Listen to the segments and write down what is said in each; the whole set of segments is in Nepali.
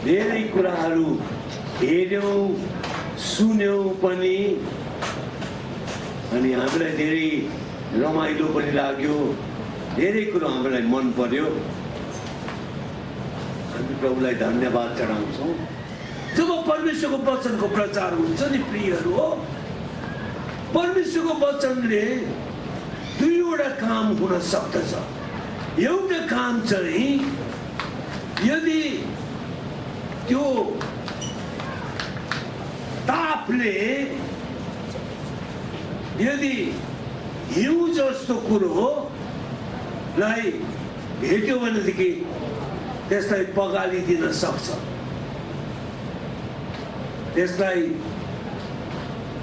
धेरै कुराहरू हेर्यौं सुन्यौं पनि अनि हामीलाई धेरै रमाइलो पनि लाग्यो, धेरै कुरो हामीलाई मन पर्यो। हामी प्रभुलाई धन्यवाद चढाउँछौँ। जब परमेश्वरको वचनको प्रचार हुन्छ नि प्रियहरू हो, परमेश्वरको वचनले दुईवटा काम हुन सक्दछ। एउटा काम चाहिँ यदि त्यो तापले यदि हिउँ जस्तो कुरोलाई भेट्यो भनेदेखि त्यसलाई पगालिदिन सक्छ, त्यसलाई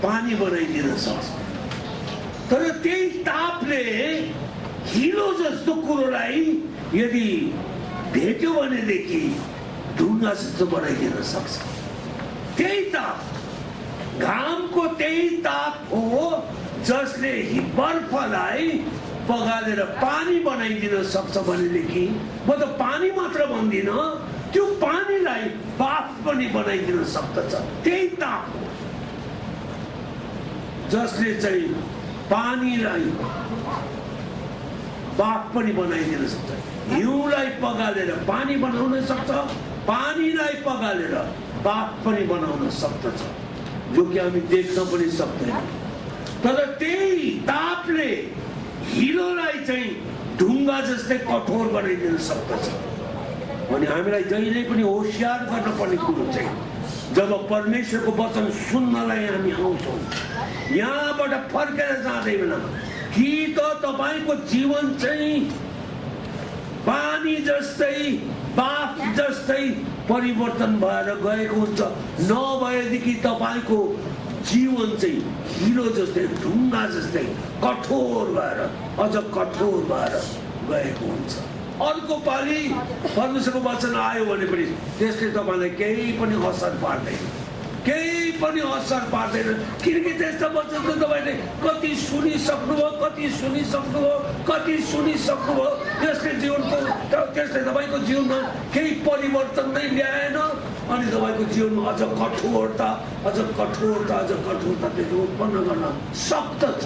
पानी बनाइदिन सक्छ। तर त्यही तापले हिलो जस्तो कुरोलाई यदि भेट्यो भनेदेखि ढुङ्गा जस्तो बनाइदिन सक्छ। त्यही ताप, घामको त्यही ताप हो जसले बर्फलाई पगालेर पानी बनाइदिन सक्छ भनेदेखि म त पानी मात्र भन्दिन, त्यो पानीलाई बाफ पनि बनाइदिन सक्दछ। त्यही ताप जसले चाहिँ पानीलाई बाफ पनि बनाइदिन सक्छ, हिउँलाई पगालेर पानी बनाउन सक्छ, पानीलाई पगालेर बाफ पनि बनाउन सक्दछ, जो कि हामी देख्न पनि सक्दैन। तर त्यही तापले हिलोलाई चाहिँ ढुङ्गा जस्तै कठोर बनाइदिन सक्दछ। अनि हामीलाई जहिले पनि होसियार गर्नुपर्ने कुरो चाहिँ जब परमेश्वरको वचन सुन्नलाई हामी आउँछौँ, यहाँबाट फर्केर जाँदैन कि त तपाईँको जीवन चाहिँ पानी जस्तै बाफ जस्तै परिवर्तन भएर गएको हुन्छ, नभएदेखि तपाईँको जीवन चाहिँ हिलो जस्तै ढुङ्गा जस्तै कठोर भएर अझ कठोर भएर गएको हुन्छ। अर्को पालि परमेश्वरको वचन आयो भने पनि त्यसले तपाईँलाई केही पनि असर पार्दैन, केही पनि असर पार्दैन। किनकि त्यस्तो वचन त तपाईँले कति सुनिसक्नुभयो, त्यसले तपाईँको जीवनमा केही परिवर्तन नै ल्याएन। अनि तपाईँको जीवनमा अझ कठोरता त्यसले उत्पन्न गर्न सक्दछ।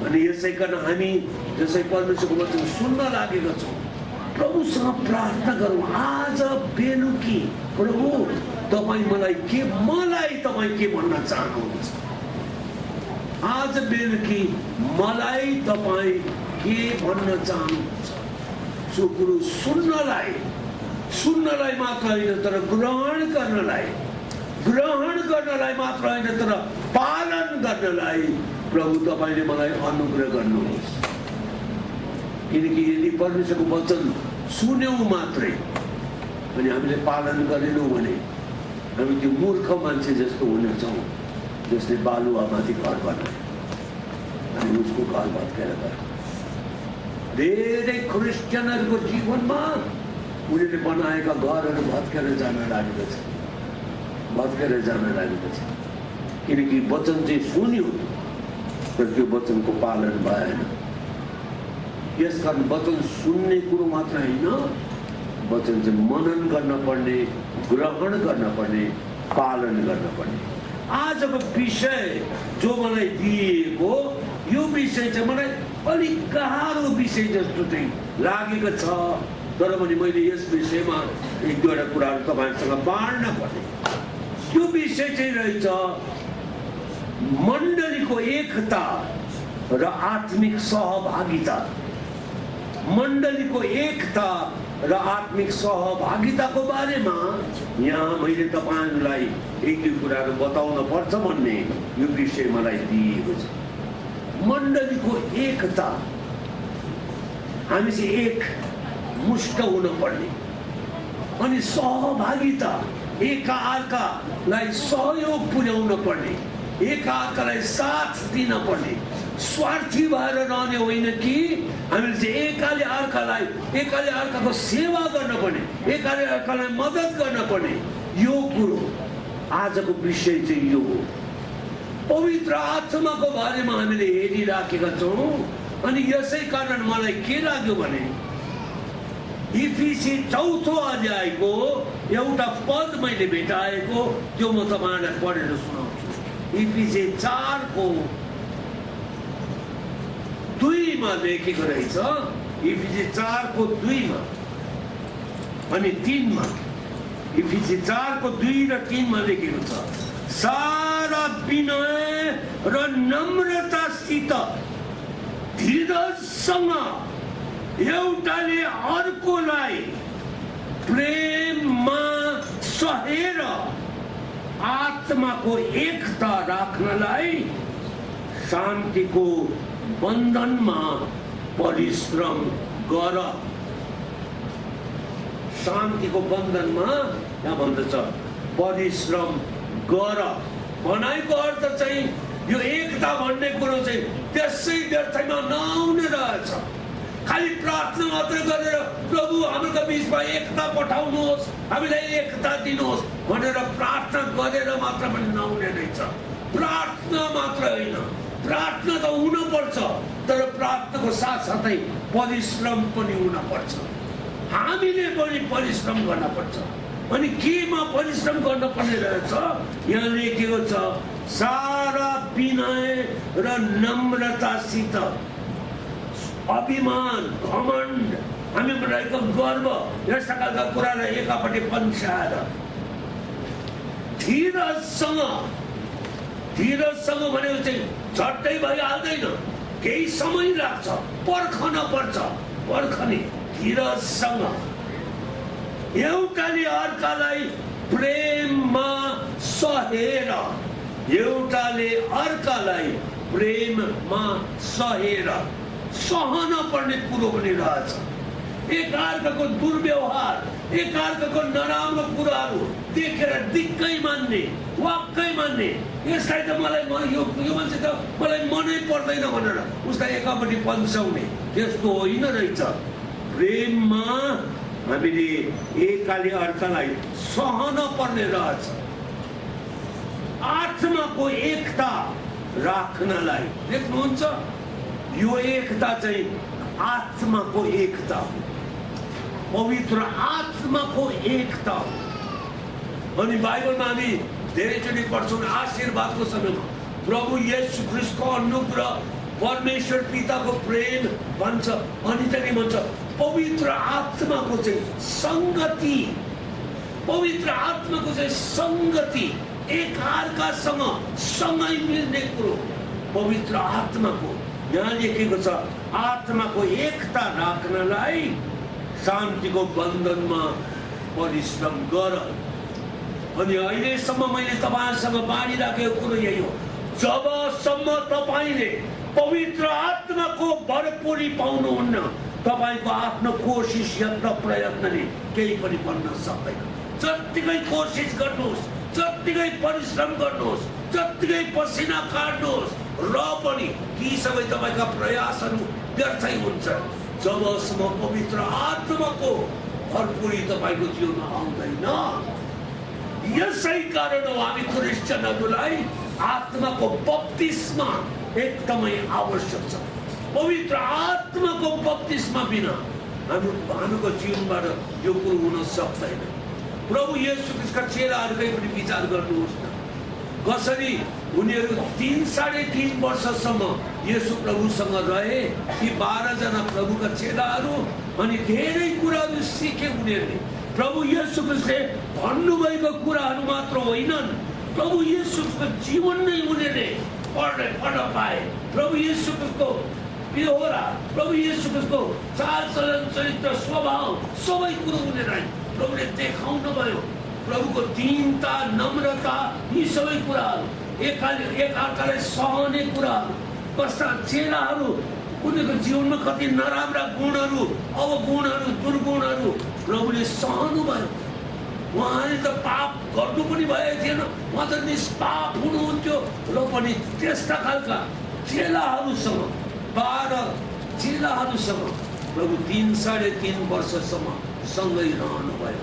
अनि यसै कारण हामी जसै परमेश्वरको वचन सुन्न लागेका छौँ, प्रभुसँग प्रार्थना गरौँ। आज बेलुकी प्रभु तपाईँ मलाई तपाईँ के भन्न चाहनुहुन्छ? आज बेलुकी मलाई तपाईँ के भन्न चाहनुहुन्छ? सो कुरो सुन्नलाई मात्र होइन तर ग्रहण गर्नलाई मात्र होइन तर पालन गर्नलाई प्रभु तपाईँले मलाई अनुग्रह गर्नुहोस्। किनकि यदि परमेश्वरको वचन सुन्यौँ मात्रै अनि हामीले पालन गरेनौँ भने हामी त्यो मूर्ख मान्छे जस्तो हुनेछौँ जसले बालुवामाथि घर बनाए अनि उसको घर भत्केर गयो। धेरै क्रिस्चियनहरूको जीवनमा उनीहरूले बनाएका घरहरू भत्केर जान लागेको छ, किनकि वचन चाहिँ सुन्यो तर त्यो वचनको पालन भएन। यसकारण वचन सुन्ने कुरो मात्र होइन, वचन चाहिँ मनन गर्न पर्ने, ग्रहण गर्न पर्ने, पालन गर्न पर्ने। आजको विषय जो मलाई दिएको यो विषय चाहिँ मलाई अलिक गाह्रो विषय जस्तो चाहिँ लागेको छ, तर पनि मैले यस विषयमा एक दुईवटा कुराहरू तपाईँहरूसँग बाँड्न पर्ने। त्यो विषय चाहिँ रहेछ मण्डलीको एकता र आत्मिक सहभागिता। मण्डलीको एकता र आत्मिक सहभागिताको बारेमा यहाँ मैले तपाईँहरूलाई एक दुई कुराहरू बताउन पर्छ भन्ने यो विषय मलाई दिएको छ। मण्डलीको एकता, हामी चाहिँ एक मुष्ट हुन पर्ने। अनि सहभागिता, एकाअर्कालाई सहयोग पुर्याउन पर्ने, एकाअर्कालाई साथ दिन पर्ने, स्वार्थी भएर रहने होइन कि हामीले चाहिँ एकाले अर्काको सेवा गर्न पर्ने, एकाले अर्कालाई मद्दत गर्न पर्ने। यो कुरो आजको विषय चाहिँ यो हो। पवित्र आत्माको बारेमा हामीले हेरिराखेका छौँ। अनि यसै कारण मलाई के लाग्यो भने इफिसी 4 अध्यायको एउटा पद मैले भेटाएको त्यो म तपाईहरुलाई पढेर सुनाउँछु। इफिसी 4 को 2 मा लेखेको रहेछ। इफिसी 4 को 2 मा अनि 3 मा। इफिसी 4 को 2 र 3 मा लेखेको छ, सारा विनय र नम्रतासित धीरजसँग एउटाले अर्कोलाई प्रेममा सहेर आत्माको एकता राख्नलाई शान्तिको बन्धनमा परिश्रम गर। शान्तिको बन्धनमा यहाँ भन्दछ परिश्रम गर। भनाइको अर्थ चाहिँ यो एकता भन्ने कुरो चाहिँ त्यसै व्यर्थमा नआउने रहेछ। खाली प्रार्थना मात्र गरेर प्रभु हाम्रो बीचमा एकता पठाउनुहोस्, हामीलाई एकता दिनुहोस् भनेर प्रार्थना गरेर मात्र पनि नहुने रहेछ। प्रार्थना मात्र होइन, प्रार्थना त हुन पर्छ, तर प्रार्थनाको साथसाथै परिश्रम पनि हुन पर्छ। हामीले पनि परिश्रम गर्न पर्छ। अनि केमा परिश्रम गर्न पर्ने रहेछ? यहाँ लेखेको छ, सारा विनय र नम्रतासित, अभिमान, घमण्ड, हामीमा रहेको गर्व, यस्ता खालका कुरालाई एकापट्टि पन्साएर धीरजसँग। धीरजसँग भनेको चाहिँ झट्टै भइहाल्दैन, केही समय लाग्छ, पर्खन पर्छ। पर्खने धीरजसँग एउटाले अर्कालाई प्रेममा सहेर, एउटाले अर्कालाई प्रेममा सहेर सहन पर्ने कुरो पनि रहेछ। एकार्काको दुर्व्यवहार, एकार्काको नराम्रो कुराहरू देखेर दिक्कै मान्ने, वाक्कै मान्ने, यसलाई त मलाई यो मान्छे त मलाई मनै पर्दैन भनेर उसलाई एकापट्टि पन्साउने, त्यस्तो होइन रहेछ। प्रेममा हामीले एकाले अर्कालाई सहन पर्ने रहेछ। आत्माको एकता राख्नलाई, देख्नुहुन्छ यो एकता चाहिँ आत्माको एकता, पवित्र आत्माको एकता। अनि बाइबलमा हामी धेरैचोटि पढ्छौँ आशीर्वादको समयमा प्रभु येशू ख्रीष्टको अनुग्रह, परमेश्वर पिताको प्रेम भन्छ, अनि चाहिँ भन्छ पवित्र आत्माको चाहिँ संगति, पवित्र आत्माको चाहिँ संगति, एकार्कासँग सँगै मिल्ने कुरो पवित्र आत्माको। यहाँ लेखेको छ, आत्माको एकता राख्नलाई शान्तिको बन्धनमा परिश्रम गर। अनि अहिलेसम्म मैले तपाईहरुसँग बाँडिराखेको कुरो यही हो, जबसम्म तपाईले पवित्र आत्माको भरपुरी पाउनुहुन्न, तपाईको आफ्नो कोसिस यत्न प्रयत्नले केही पनि बन्न सक्दैन। जत्तिकै कोसिस गर्नुहोस्, जत्तिकै परिश्रम गर्नुहोस्, जत्तिकै पसिना काट्नुहोस्, र पनि ती सबै तपाईका प्रयासहरू व्यर्थै हुन्छ जबसम्म पवित्र आत्माको भरपुरी तपाईको जीवनमा आउँदैन। यसै कारण हो हामी क्रिस्चियनहरूलाई आत्माको बप्तिस्मा एकदमै आवश्यक छ। पवित्र आत्माको बप्तिस्मा बिना हाम्रो जीवनबाट यो कुरो हुन सक्दैन। प्रभु येशू ख्रीष्टका चेलाहरूकै पनि विचार गर्नुहोस् न, कसरी उनीहरू 3-3.5 वर्षसम्म येशू प्रभुसँग रहे, ती 12 जना प्रभुका चेलाहरू, अनि धेरै कुराहरू सिके उनीहरूले। प्रभु येशू ख्रीष्टले भन्नुभएको कुराहरू मात्र होइनन्, प्रभु येशू ख्रीष्टको जीवन नै उनीहरूले पढ्न पाए। प्रभु येशू ख्रीष्टको बेहोरा, प्रभु येशू ख्रीष्टको चालचलन, चरित्र, स्वभाव, सबै कुरो उनीहरूलाई प्रभुले देखाउनु भयो। प्रभुको दीनता, नम्रता, यी सबै कुराहरू, एकअर्कालाई सहने कुराहरू, कस्ता चेलाहरू, उनीहरूको जीवनमा कति नराम्रा गुणहरू, अवगुणहरू, दुर्गुणहरू प्रभुले सहनु भयो। उहाँले त पाप गर्नु पनि भएको थिएन, उहाँ त निष्पाप हुनुहुन्थ्यो, र पनि त्यस्ता खालका चेलाहरूसँग, 12 चेलाहरूसँग प्रभु 3-3.5 वर्षसम्म सँगै रहनुभयो,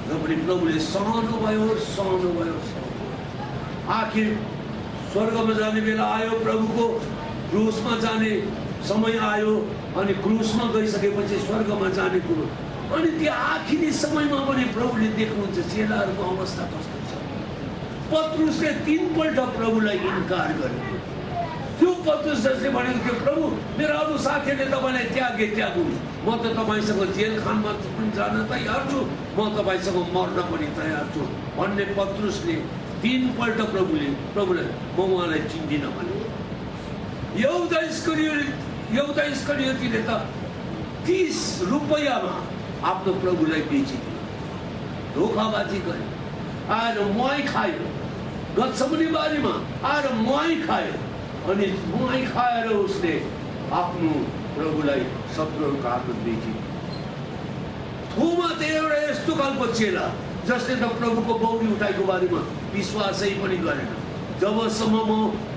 र पनि प्रभुले सहनुभयो। आखिर स्वर्गमा जाने बेला आयो, प्रभुको क्रुसमा जाने समय आयो, अनि क्रुसमा गइसकेपछि स्वर्गमा जाने कुरो अनि त्यो आखिरी समयमा पनि प्रभुले देख्नुहुन्छ चेलाहरूको अवस्था कस्तो छ। पत्रुसले 3 पल्ट प्रभुलाई इन्कार गर्यो। त्यो पत्रुस जसले भनेको थियो प्रभु मेरो अरू साथीले तपाईँलाई त्यागु, म त तपाईँसँग जेल खानमा पनि जान तयार छु, म तपाईँसँग मर्न पनि तयार छु भन्ने पत्रुसले 3 पल्ट प्रभुलाई म उहाँलाई चिन्दिनँ भने। यहुदा इस्करियोतीले त 30 रुपैयाँमा आफ्नो प्रभुलाई बेचिदियो, धोखाबाजी गर्यो, आएर मही खायो, गत्समनी बारीमा आएर मही खायो, अनि मही खाएर उसले आफ्नो प्रभुलाई शत्रुहरूको हातमा बेचिदियो। थोमा त एउटा यस्तो खालको चेला जसले त प्रभुको बौरी उठाइको बारेमा विश्वासै पनि गरेन। जबसम्म म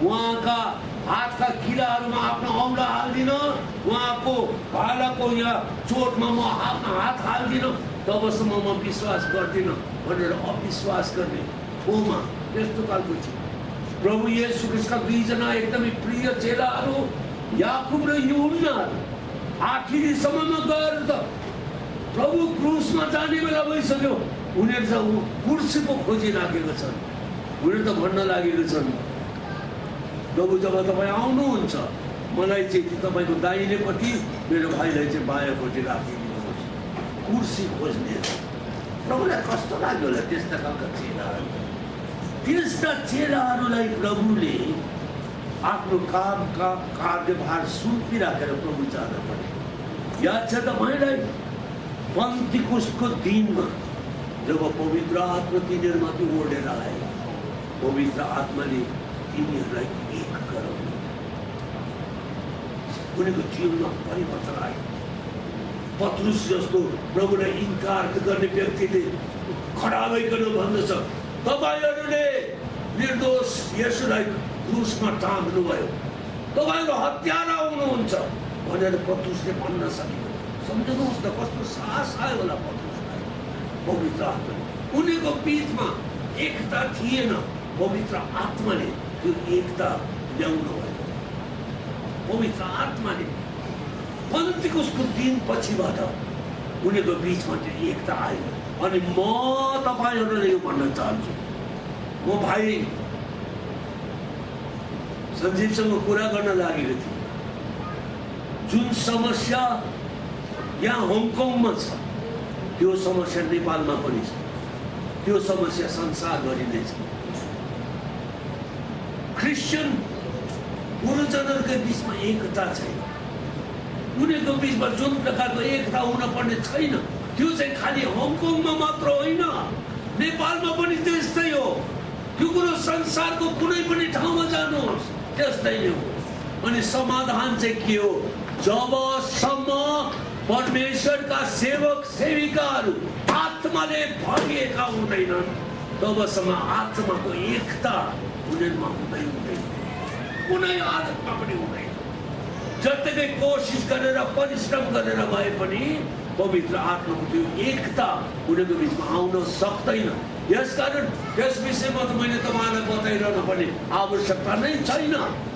उहाँका हातका किलाहरूमा आफ्नो औँला हाल्दिनँ, उहाँको भालाको या चोटमा म आफ्नो हात हाल्दिनँ, तबसम्म म विश्वास गर्दिनँ भनेर अविश्वास गर्ने थोमा यस्तो खालको थियो। प्रभु येशू ख्रीष्टका 2 जना एकदमै प्रिय चेलाहरू याकुब र यूहन्ना आखिरी समयमा गएर त प्रभु क्रुसमा जाने बेला भइसक्यो, उनीहरू त कुर्सीको खोजिराखेका छन्। उनीहरू त भन्न लागेका छन् प्रभु जब तपाईँ आउनुहुन्छ मलाई चाहिँ तपाईँको दाहिनेपट्टि, मेरो भाइलाई चाहिँ बायाँपट्टि राखिदिनुहोस्, कुर्सी खोज्ने। प्रभुलाई कस्तो लाग्यो होला त्यस्ता खालका चेलाहरू। त्यस्ता चेलाहरूलाई प्रभुले आफ्नो कामका कार्यभार सुम्पिराखेर प्रभु जान पर्यो। याद छ तपाईँलाई पन्तिकुस्तको दिनमा जब पवित्र आत्मा तिनीहरूमाथि ओढेर आए, पवित्र आत्माले तिनीहरूलाई एक गराउनु, उनीको जीवनमा परिवर्तन आयो। पत्रुस जस्तो प्रभुलाई इन्कार गर्ने व्यक्तिले खडा भइकन भन्दछ तपाईहरूले निर्दोष येशूलाई क्रुसमा टाँग्नुभयो, तपाईँहरू हत्यारा हुनुहुन्छ भनेर पत्रुसले भन्न सकियो। सम्झनुहोस् न कस्तो साहस आयो होला पत्रुसलाई पवित्र आत्माले। उनीको बिचमा एकता थिएन, पवित्र आत्माले त्यो एकता ल्याउनु भयो। पवित्र आत्माले पन्तिकुस्तको दिन पछिबाट उनीको बिचमा त्यो एकता आयो। अनि म तपाईहरुले यो भन्न चाहन्छु, म भाइ सञ्जीवसँग कुरा गर्न लागेको थिएँ। जुन समस्या यहाँ हङकङमा छ त्यो समस्या नेपालमा पनि छ, त्यो समस्या संसारभरि नै छ। क्रिस्चियन गुरुजनहरूको बिचमा एकता छैन, उनीहरूको बिचमा जुन प्रकारको एकता हुन पर्ने छैन त्यो चाहिँ खालि हङकङमा मात्र होइन, नेपालमा पनि त्यस्तै हो। त्यो कुरो संसारको कुनै पनि ठाउँमा जानुहोस् त्यस्तै नै हो। अनि समाधान चाहिँ के हो? जबसम्म परमेश्वरका सेवक सेविकाहरू आत्माले भरिएका हुँदैनन् तबसम्म आत्माको एकता उनीहरूमा हुँदैन, कुनै आत्मा पनि हुँदैन। जत्तिकै कोसिस गरेर परिश्रम गरेर भए पनि पवित्र आत्माको त्यो एकता उनीहरूको बिचमा आउन सक्दैन। यसकारण यस विषयमा त मैले तपाईँलाई बताइरहनु पर्ने आवश्यकता नै छैन।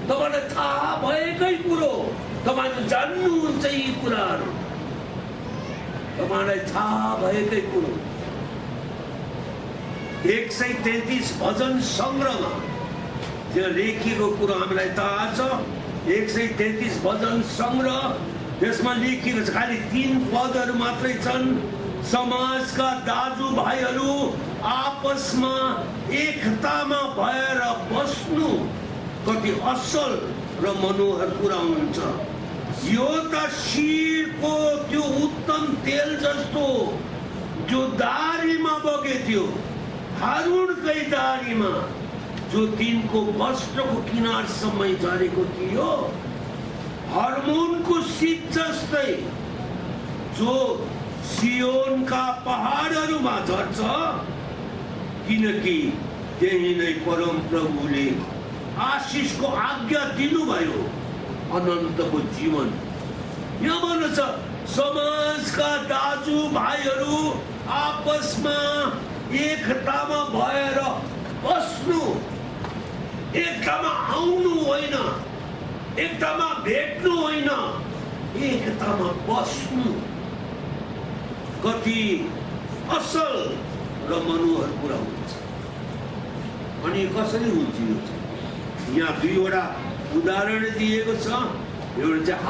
तपाईँलाई थाहा भएकै कुरो, तपाईँले जान्नुहुन्छ यी कुराहरू, तपाईँलाई थाहा भएकै कुरो। 133 भजन सङ्ग्रहमा त्यो लेखिएको कुरो हामीलाई थाहा छ। 133 भजन सङ्ग्रह, त्यसमा लेखिएको छ, खालि 3 पदहरू मात्रै छन्। समाजका दाजुभाइहरू आपसमा एकतामा भएर बस्नु कति असल र मनोहर कुरा हुन्छ। यो त शिरको त्यो उत्तम तेल जस्तो जो दारीमा बगेथ्यो, हारूनकै दारीमा जो तिनको वस्त्रको किनारसम्म झरेको थियो, हर्मोनको शीत जस्तै जो सियोनका पहाडहरूमा झर्छ, किनकि त्यही नै परम प्रभुले आशिषको आज्ञा दिनुभयो, अनन्तको जीवन। यहाँ भन्छ समाजका दाजु भाइहरू आपसमा एकतामा भएर बस्नु, एकतामा आउनु होइन, एकतामा भेट्नु होइन, एकतामा बस्नु। कति असल र मनोहर कुरा हुन्छ। अनि कसरी हुन्छ यो चाहिँ यहाँ दुईवटा उदाहरण दिएको छ। एउटा चाहिँ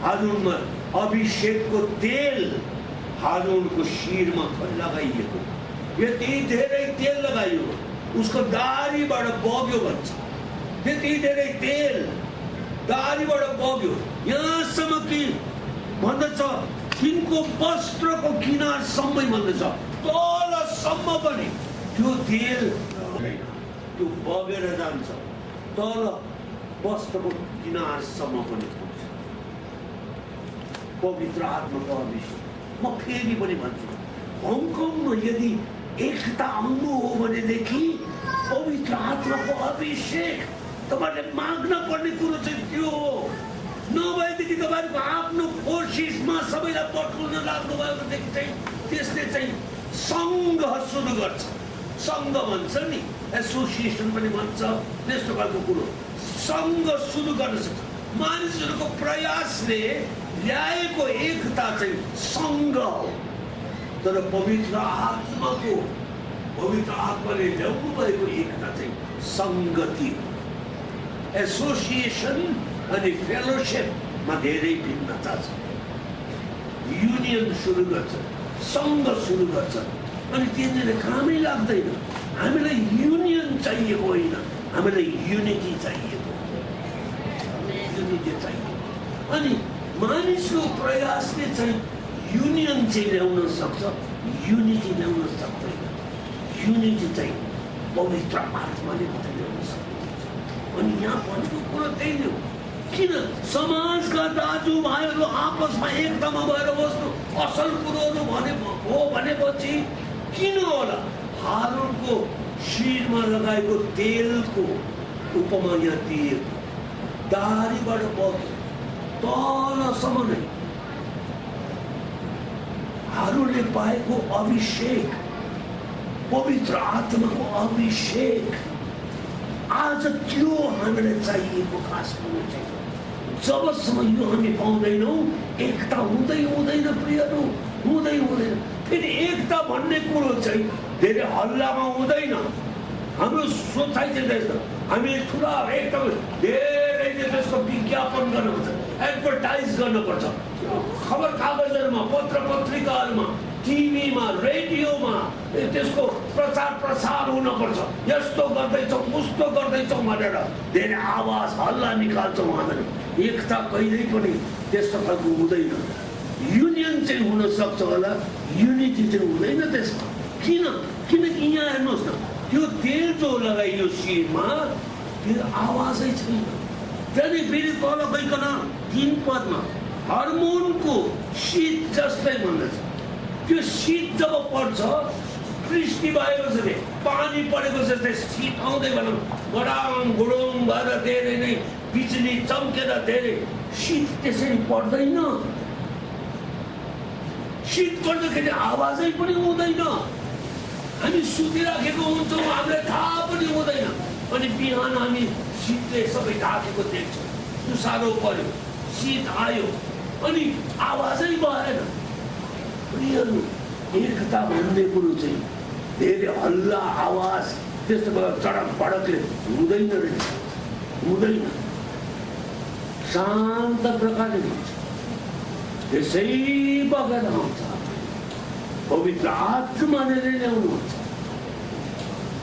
हारूनमा अभिषेकको तेल हारूनको शिरमा लगाइएको, यति धेरै तेल लगाइयो उसको दाढीबाट बग्यो भन्छ। त्यति धेरै तेल दाढीबाट बग्यो यहाँसम्म कि भन्दछ तिनको वस्त्रको किनारसम्मै भन्दछ, तलसम्म पनि त्यो तेल त्यो बगेर जान्छ, तल वस्त्रको किनारसम्म पनि पुग्छ। पवित्र आत्माको अभिषेक। म फेरि पनि भन्छु, हङकङमा यदि एकता आउनु हो भनेदेखि पवित्र आत्माको अभिषेक तपाईँले माग्न पर्ने कुरो चाहिँ त्यो हो। नभएदेखि तपाईँको आफ्नो कोसिसमा सबैलाई पठाउन लाग्नुभयो भनेदेखि चाहिँ त्यसले चाहिँ सङ्घ सुरु गर्छ। सङ्घ भन्छ नि, एसोसिएसन पनि भन्छ, त्यस्तो खालको कुरो सङ्घ सुरु गर्न सक्छ। मानिसहरूको प्रयासले ल्याएको एकता चाहिँ सङ्घ हो। तर पवित्र आत्माले ल्याउनु भएको एकता चाहिँ सङ्गति, एसोसिएसन अनि फेलोसिपमा धेरै भिन्नता छ। युनियन सुरु गर्छ, सङ्घ सुरु गर्छ, अनि त्यहाँनिर कामै लाग्दैन। हामीलाई युनियन चाहिएको होइन, हामीलाई युनिटी चाहिएको, युनिटी चाहिएको। अनि मानिसको प्रयासले चाहिँ युनियन चाहिँ ल्याउन सक्छ, युनिटी ल्याउन सक्दैन। युनिटी चाहिँ पवित्र आत्माले मात्रै ल्याउन सक्छ। अनि यहाँ भनेको कुरो त्यही नै हो। किन समाजका दाजुभाइहरू आपसमा एकतामा भएर बस्नु असल कुरोहरू भनेपछि किन होला? हारूनको शिरमा लगाएको तेलको उपमा यहाँ दिएको, दाढीबाट बग्यो तलसम्म नै। हारूनले पाएको अभिषेक, पवित्र आत्माको अभिषेक, आज त्यो हामीलाई चाहिएको खास कुरो चाहिँ। जबसम्म यो हामी पाउँदैनौँ, एकता हुँदैन प्रियहरू, हुँदैन। फेरि एकता भन्ने कुरो चाहिँ धेरै हल्लामा हुँदैन। हाम्रो सोचाइ चाहिँ त्यस्तो, हामी ठुला एकदम धेरै त्यसको विज्ञापन गर्नुपर्छ, एडभर्टाइज गर्नुपर्छ, खबर कागजहरूमा, पत्र पत्रिकाहरूमा, टिभीमा, रेडियोमा त्यसको प्रचार प्रसार हुनुपर्छ। यस्तो गर्दैछौँ, उस्तो गर्दैछौँ भनेर धेरै आवाज हल्ला निकाल्छौँ हामी। एकता कहिल्यै पनि त्यस्तो खालको हुँदैन। युनियन चाहिँ हुन सक्छ होला, युनिटी चाहिँ हुँदैन त्यसमा। किनकि यहाँ हेर्नुहोस् न, त्यो तेल जो लगाइयो शिरमा, त्यो आवाजै छैन। त्यहाँदेखि फेरि तल गइकन 3 पदमा हर्मोनको शीत जस्तै भन्दछ। त्यो शीत जब पर्छ, वृष्टि भएको जस्तै, पानी परेको जस्तै शीत आउँदै भनौँ, गडाङ गुडुङ भएर धेरै नै बिजुली चम्केर धेरै शीत त्यसरी पर्दैन। शीत पर्दाखेरि आवाजै पनि हुँदैन। हामी सुतिराखेको हुन्छौँ, हामीलाई थाहा पनि हुँदैन, अनि बिहान हामी शीतले सबै ढाकेको देख्छौँ। तुसारो पर्यो, शीत आयो, अनि आवाजै भएन। प्रियहरू, एकता भन्ने कुरो चाहिँ धेरै हल्ला आवाज त्यस्तो चडक पडकले हुँदैन रहेछ, हुँदैन। शान्त प्रकारले हुन्छ, त्यसै बगेर आउँछ। पवित्र आत्माले नै ल्याउनुहुन्छ।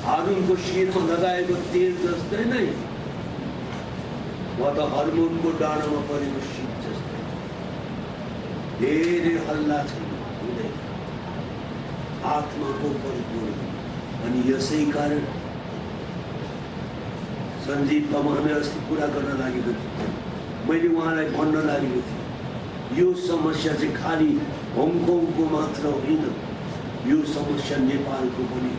हारूनको शिरमा लगाएको तेल जस्तै नै, वा त हर्मोनको डाँडोमा परेको शीत जस्तै। धेरै हल्ला छैन, हुँदैन। आत्माको परिपूर्ण। अनि यसै कारण सञ्जीव तमामले अस्ति कुरा गर्न लागेको थिएँ, मैले उहाँलाई भन्न लागेको थिएँ, यो समस्या चाहिँ खालि हङकङको मात्र होइन, यो समस्या नेपालको पनि,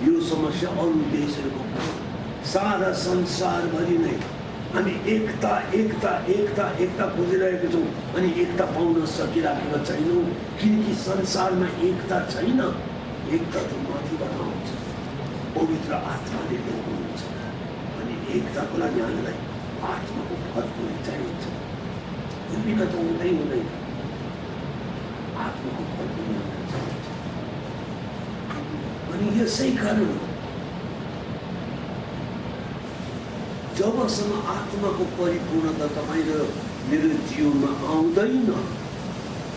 यो समस्या अरू देशहरूको पनि, सारा संसारभरि नै हामी एकता खोजिरहेको छौँ, अनि एकता पाउन सकिरहेका छैनौँ। किनकि संसारमा एकता छैन। एकता त माथिबाट आउँछ, पवित्र आत्माले ल्याउनुहुन्छ। अनि एकताको लागि हामीलाई आत्माको भरपुरी चाहिन्छ। भूमिका त हुँदैन। आत्माको परिपूर्ण चाहिन्छ। अनि यसै कारण जबसम्म आत्माको परिपूर्णता तपाईँ र मेरो जीवनमा आउँदैन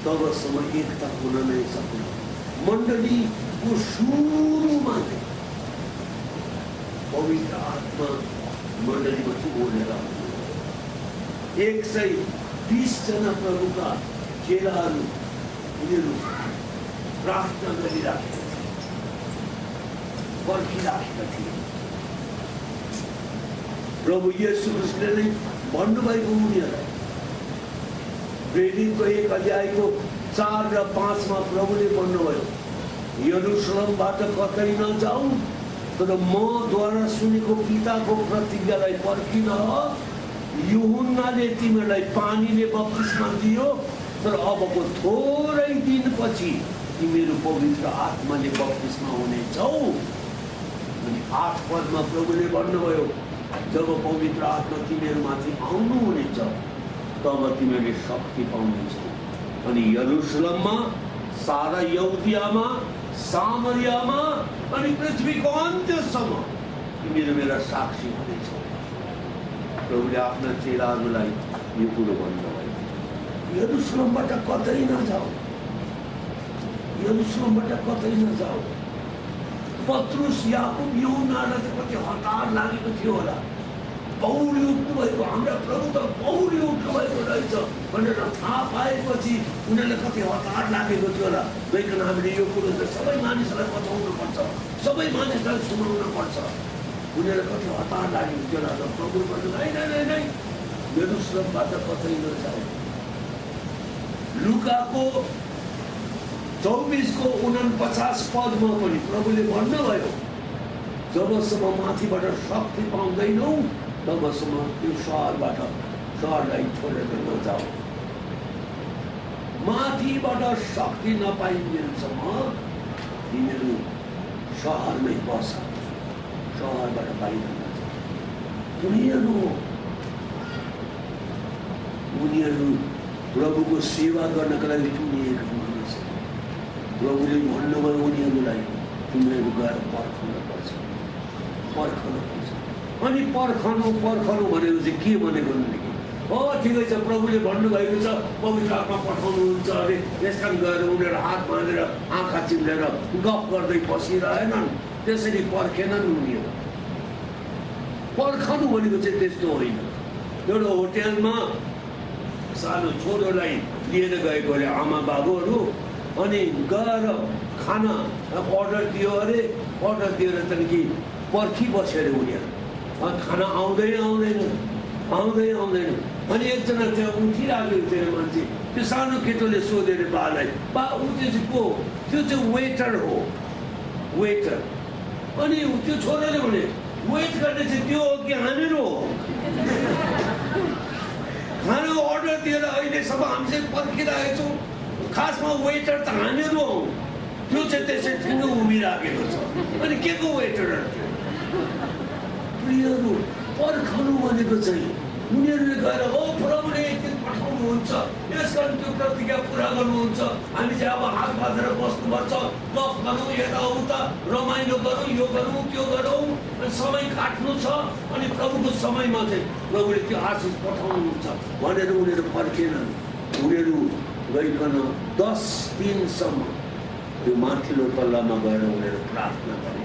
तबसम्म एकता हुन नै सक्दैन। मण्डलीको सुरुमा नै पवित्र आत्मा मण्डलीमाथि बोलेर 120 जना प्रभुका चेलाहरू उनीहरू प्रार्थना गरिराखेका थिए, पर्खिराखेका थिए। प्रभु येशू ख्रीष्टले नै भन्नुभएको उनीहरूलाई प्रेरितको 1 अध्यायको 4 र 5 मा प्रभुले भन्नुभयो, यरुशलेमबाट कतै नजाऊ, तर मद्वारा सुनेको पिताको प्रतिज्ञालाई पर्खिन। यूहन्नाले तिमीहरूलाई पानीले बप्तिस्मा दियो, तर अबको थोरै दिनपछि तिमीहरू पवित्र आत्माले बप्तिस्मा हुनेछौ। अनि 8 पदमा प्रभुले भन्नुभयो, जब पवित्र आत्मा तिमीहरूमाथि आउनु हुनेछ तब तिमीहरूले शक्ति पाउनेछौ। अनि यरुशलेममा, सारा यहुदियामा, सामरियामा अनि पृथ्वीको अन्त्यसम्म तिमीहरू मेरा साक्षी हुनेछौ। प्रभुले आफ्ना चेलाहरूलाई यो कुरो भन्नुभयो, यरुशलेमबाट कतै नजाऊ, यरुशलेमबाट कतै नजाऊ। पत्रुस, याकुब, यूहन्नालाई त कति हतार लागेको थियो होला। पौडी उठ्नु भएको, हाम्रा प्रभु त पौडी उठ्नु भएको रहेछ भनेर थाहा पाएपछि उनीहरूलाई कति हतार लागेको थियो होला। गइकन हामीले यो कुरो त सबै मानिसलाई बताउनु पर्छ, सबै मानिसलाई सुनाउनु पर्छ। उनीहरूलाई कति हतार लागेको थियो होला। प्रभु भन्नु, नै यरुशलेमबाट कतै नजाऊ। लुकाको 24:49 पदमा पनि प्रभुले भन्नुभयो, जबसम्म माथिबाट शक्ति पाउँदैनौ तबसम्म त्यो सहरलाई छोडेर नजाऊ। माथिबाट शक्ति नपाइन्जेलसम्म तिमीहरू सहरमै बस, सहरबाट बाहिर नजाऊ। उनीहरू प्रभुको सेवा गर्नका लागि चुनिएका मानिस। प्रभुले भन्नुभयो उनीहरूलाई, तिमीहरू गएर पर्खनु पर्छ। अनि पर्खनु भनेको चाहिँ के भनेको भनेदेखि, ठिकै छ, प्रभुले भन्नुभएको छ पवित्र आत्मा पठाउनुहुन्छ अरे, त्यस कारण गएर उनीहरू हात बाँधेर आँखा चिम्लेर गफ गर्दै बसिरहेनन्, त्यसरी पर्खेनन् उनीहरू। पर्खनु भनेको चाहिँ त्यस्तो होइन। एउटा होटेलमा सानो छोरोलाई लिएर गएको अरे आमा बाबुहरू, अनि गएर खाना अर्डर दियो अरे, अर्डर दिएर त्यहाँदेखि पर्खी बस्यो अरे उनीहरू। खाना आउँदैन। अनि एकजना त्यहाँ उठिरहेको थियो मान्छे, त्यो सानो केटोले सोध्यो अरे बालाई, बा ऊ त्यो चाहिँ को? त्यो चाहिँ वेटर हो, वेटर। अनि त्यो छोराले भने, वेट गर्ने चाहिँ त्यो हो कि हामीहरू हो? खाना अर्डर दिएर अहिलेसम्म हामी चाहिँ पर्खिरहेको छौँ, खासमा वेटर त हामीहरू हौ, त्यो चाहिँ त्यसै ठिङ्गो उभिराखेको छ। अनि के को वेटरहरू? प्रियहरू, पर्खनु भनेको चाहिँ उनीहरूले गएर प्रभुले एक दिन पठाउनुहुन्छ, यस कारण त्यो प्रतिज्ञा पुरा गर्नुहुन्छ, हामी चाहिँ अब हात बाँधेर बस्नुपर्छ, गफ गरौँ, यताउता रमाइलो गरौँ, यो गरौँ त्यो गरौँ, अनि समय काट्नु छ। अनि प्रभुको समयमा चाहिँ प्रभुले त्यो आशिष पठाउनुहुन्छ भनेर उनीहरू पर्खेनन्। उनीहरू गइकन 10 दिनसम्म त्यो माथिल्लो तल्लामा गएर उनीहरू प्रार्थना गरे।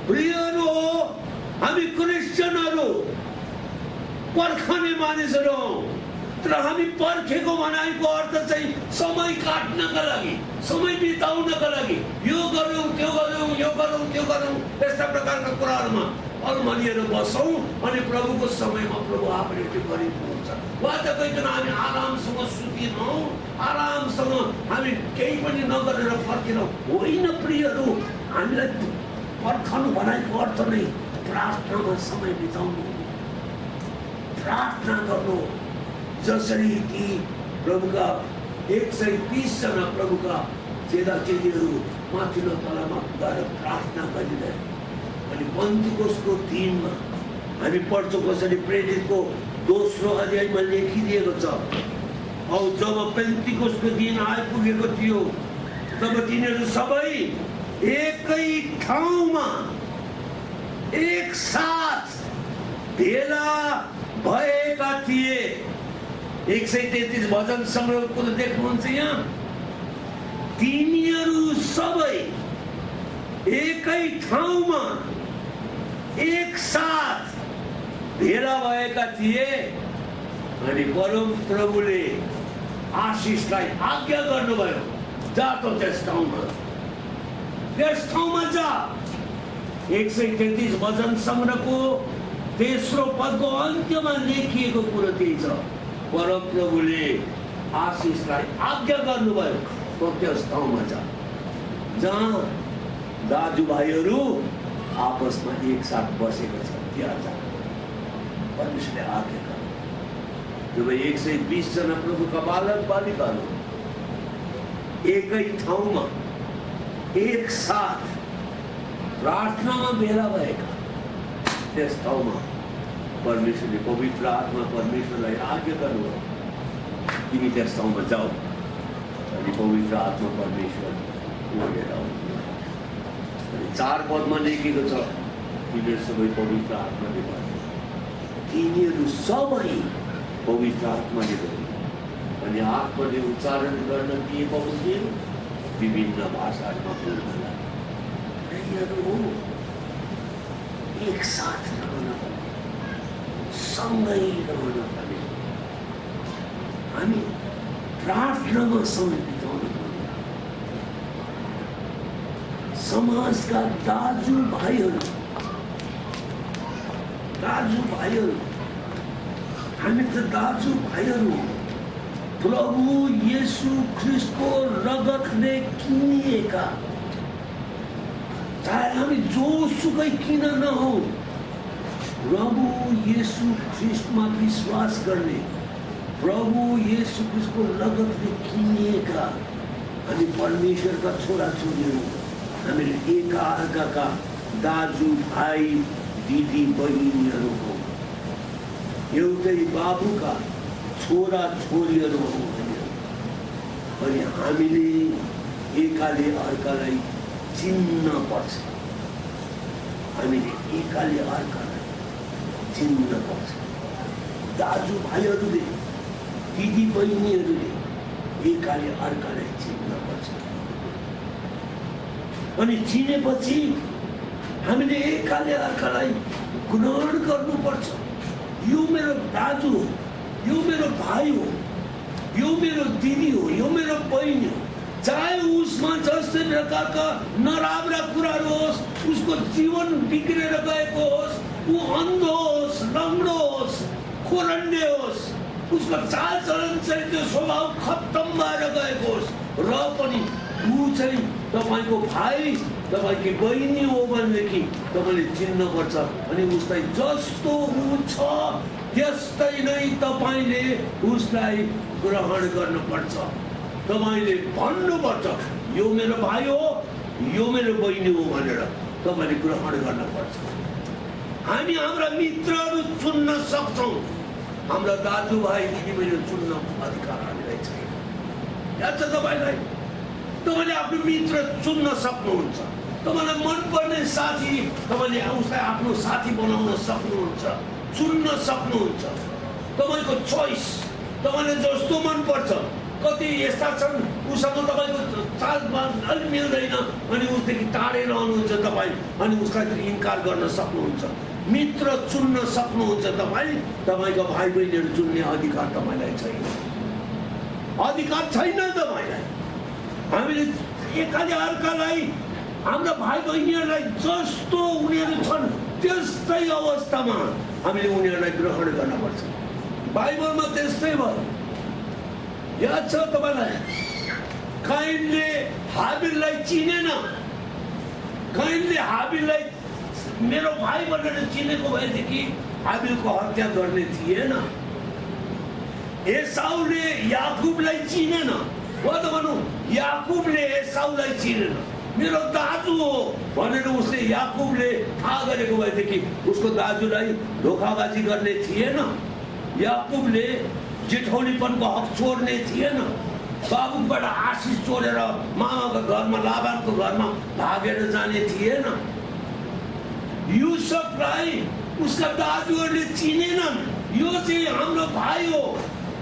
प्रियहरू, हामी क्रिस्चियनहरू पर्खने मानिसहरू हौँ, तर हामी पर्खेको भनाइको अर्थ चाहिँ समय काट्नका लागि, समय बिताउनका लागि यो गरौँ त्यो गरौँ यस्ता प्रकारका कुराहरूमा अलमलिएर बसौँ। अनि प्रभुको समयमा प्रभु आफैले त्यो गरिदिनुहुन्छ। वा त गइकन हामी आरामसँग सुतिनौँ, आरामसँग हामी केही पनि नगरेर फर्किनौँ, होइन। प्रियहरू, हामीलाई पर्खनु भनाइको अर्थ नै प्रार्थनामा समय बिताउनु, प्रार्थना गर्नु। जसरी कि प्रभुका 120 जना प्रभुका चेलाचेलीहरू माथिल्लो तलामा गएर प्रार्थना गरिरहे। अनि पन्तिकोसको दिनमा हामी पढ्छौँ कसरी प्रेरितको दोस्रो अध्यायमा लेखिदिएको छ। औ जब पेन्टिकोसको दिन आइपुगेको थियो तब तिनीहरू सबै एकै ठाउँमा एक साथ भेला भएका थिए। 133 भजन संग्रहको देख्नुहुन्छ यहाँ। तिनीहरू सबै एकै ठाउँमा एक साथ भेला भएका थिए अनि परम प्रभुले आशिषलाई आज्ञा गर्नुभयो, जा त त्यस ठाउँमा जा। 133 भजन संग्रहको तेस्रो पदको अन्त्यमा लेखिएको कुरो त्यही छ। परम प्रभुले आशिषलाई आज्ञा गर्नुभयो, त त्यस ठाउँमा जा जहाँ दाजुभाइहरू आपसमा एक साथ बसेको छ, त्यहाँ जा। परमेश्वरले आज्ञा गर्नु। जब 120 जना प्रभुका बालक बालिकाहरू एकै ठाउँमा एक साथ प्रार्थनामा भेला भएका, त्यस ठाउँमा परमेश्वरले पवित्र आत्मा परमेश्वरलाई आज्ञा गर्नुभयो, तिमी त्यस ठाउँमा जाऊ। अनि पवित्र आत्मा परमेश्वर ओढेर आउनु। 4 पदमा लेखेको छ, तिनीहरू सबै पवित्र आत्माले गर्नु। तिनीहरू सबै पवित्र आत्माले गर्नु। अनि आत्माले उच्चारण गर्न दिएको हुन्थ्यो, विभिन्न भाषाहरूमा बोल्न लाग्यो। यिनीहरू एक साथ रहन पर्ने, सँगै रहन पर्ने, हामी प्रार्थनामा समय बिताउनु पर्ने। समाजका दाजुभाइहरू हामी त दाजुभाइहरू प्रभु येशू ख्रिस्टको रगतले किनिएका, चाहे हामी जोसुकै किन नहौं, प्रभु येशू ख्रिस्टमा विश्वास गर्ने, प्रभु येशू ख्रिस्टको रगतले किनिएका अनि परमेश्वरका छोराछोरीहरू हामीले एकाअर्काका दाजुभाइ दिदी बहिनीहरू हौ, एउटै बाबुका छोरा छोरीहरू हौ। अनि हामीले एकाले अर्कालाई चिन्न पर्छ, हामीले एकाले अर्कालाई चिन्न पर्छ। दाजुभाइहरूले दिदी बहिनीहरूले एकाले अर्कालाई चिन्न पर्छ। अनि चिनेपछि हामीले एकाले अर्कालाई ग्रहण गर्नुपर्छ। यो मेरो दाजु हो, यो मेरो भाइ हो, यो मेरो दिदी हो, यो मेरो बहिनी हो। चाहे उसमा जस्तै प्रकारका नराम्रा कुराहरू होस्, उसको जीवन बिग्रेर गएको होस्, ऊ अन्धो होस्, लङ्गडो होस्, खोरन्डे होस्, उसको चालचलन चाहिँ त्यो स्वभाव खत्तम भएर गएको होस्, र पनि ऊ चाहिँ तपाईँको भाइ तपाईँकी बहिनी हो भनेदेखि तपाईँले चिन्नुपर्छ। अनि उसलाई जस्तो ऊ छ त्यस्तै नै तपाईँले उसलाई ग्रहण गर्नुपर्छ। तपाईँले भन्नुपर्छ, यो मेरो भाइ हो, यो मेरो बहिनी हो भनेर तपाईँले ग्रहण गर्नुपर्छ। हामी हाम्रा मित्रहरू चुन्न सक्छौँ, हाम्रा दाजुभाइ दिदीबहिनीहरू चुन्न अधिकार हामीलाई छैन। याद छ तपाईँलाई? तपाईँले आफ्नो मित्र चुन्न सक्नुहुन्छ, तपाईँलाई मनपर्ने साथी तपाईँले उसलाई आफ्नो साथी बनाउन सक्नुहुन्छ, चुन्न सक्नुहुन्छ। तपाईँको चोइस, तपाईँलाई जस्तो मनपर्छ। कति यस्ता छन् उसँग तपाईँको चालबाज अलिक मिल्दैन अनि उसदेखि टाढै रहनुहुन्छ तपाईँ, अनि उसलाई इन्कार गर्न सक्नुहुन्छ। मित्र चुन्न सक्नुहुन्छ तपाईँ, तपाईँको भाइ बहिनीहरू चुन्ने अधिकार तपाईँलाई छैन, अधिकार छैन तपाईँलाई। हामीले एकाले अर्कालाई, हाम्रा भाइ बहिनीहरूलाई जस्तो उनीहरू छन् त्यस्तै अवस्थामा हामीले उनीहरूलाई ग्रहण गर्नुपर्छ। बाइबलमा त्यस्तै भयो। याद छ तपाईँलाई? काइनले हाबिललाई चिनेन। काइनले हाबिललाई मेरो भाइ भनेर चिनेको भएदेखि हाबिलको हत्या गर्ने थिएन। एसाउले याकुबलाई चिनेन, वा त भनौँ याकुबले एसाउलाई चिनेन। मेरो दाजु हो भनेर उसले याकुबले थाहा गरेको भएदेखि उसको दाजुलाई धोखाबाजी गर्ने थिएन। याकुबले जेठौलीपनको हक छोड्ने थिएन। बाबुबाट आशिष छोडेर मामाको घरमा लाबानको घरमा भागेर जाने थिएन। युसुफलाई उसका दाजुहरूले चिनेनन्, यो चाहिँ हाम्रो भाइ हो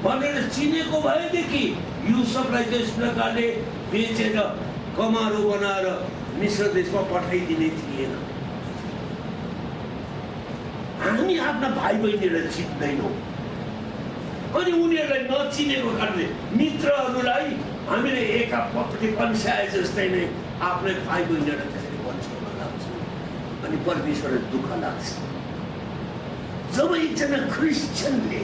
भनेर चिनेको भएदेखि युसुफलाई त्यस प्रकारले बेचेर कमारो बनाएर मिश्र देशमा पठाइदिने थिएन। हामी आफ्ना भाइ बहिनीलाई चिन्दैनौँ अनि उनीहरूलाई नचिनेको कारणले मित्रहरूलाई हामीले एकापट्टि पन्साए जस्तै नै आफ्नै भाइ बहिनीहरूलाई पन्छाउन लाग्छ अनि परमेश्वरलाई दुःख लाग्छ। जब एकजना क्रिस्चियनले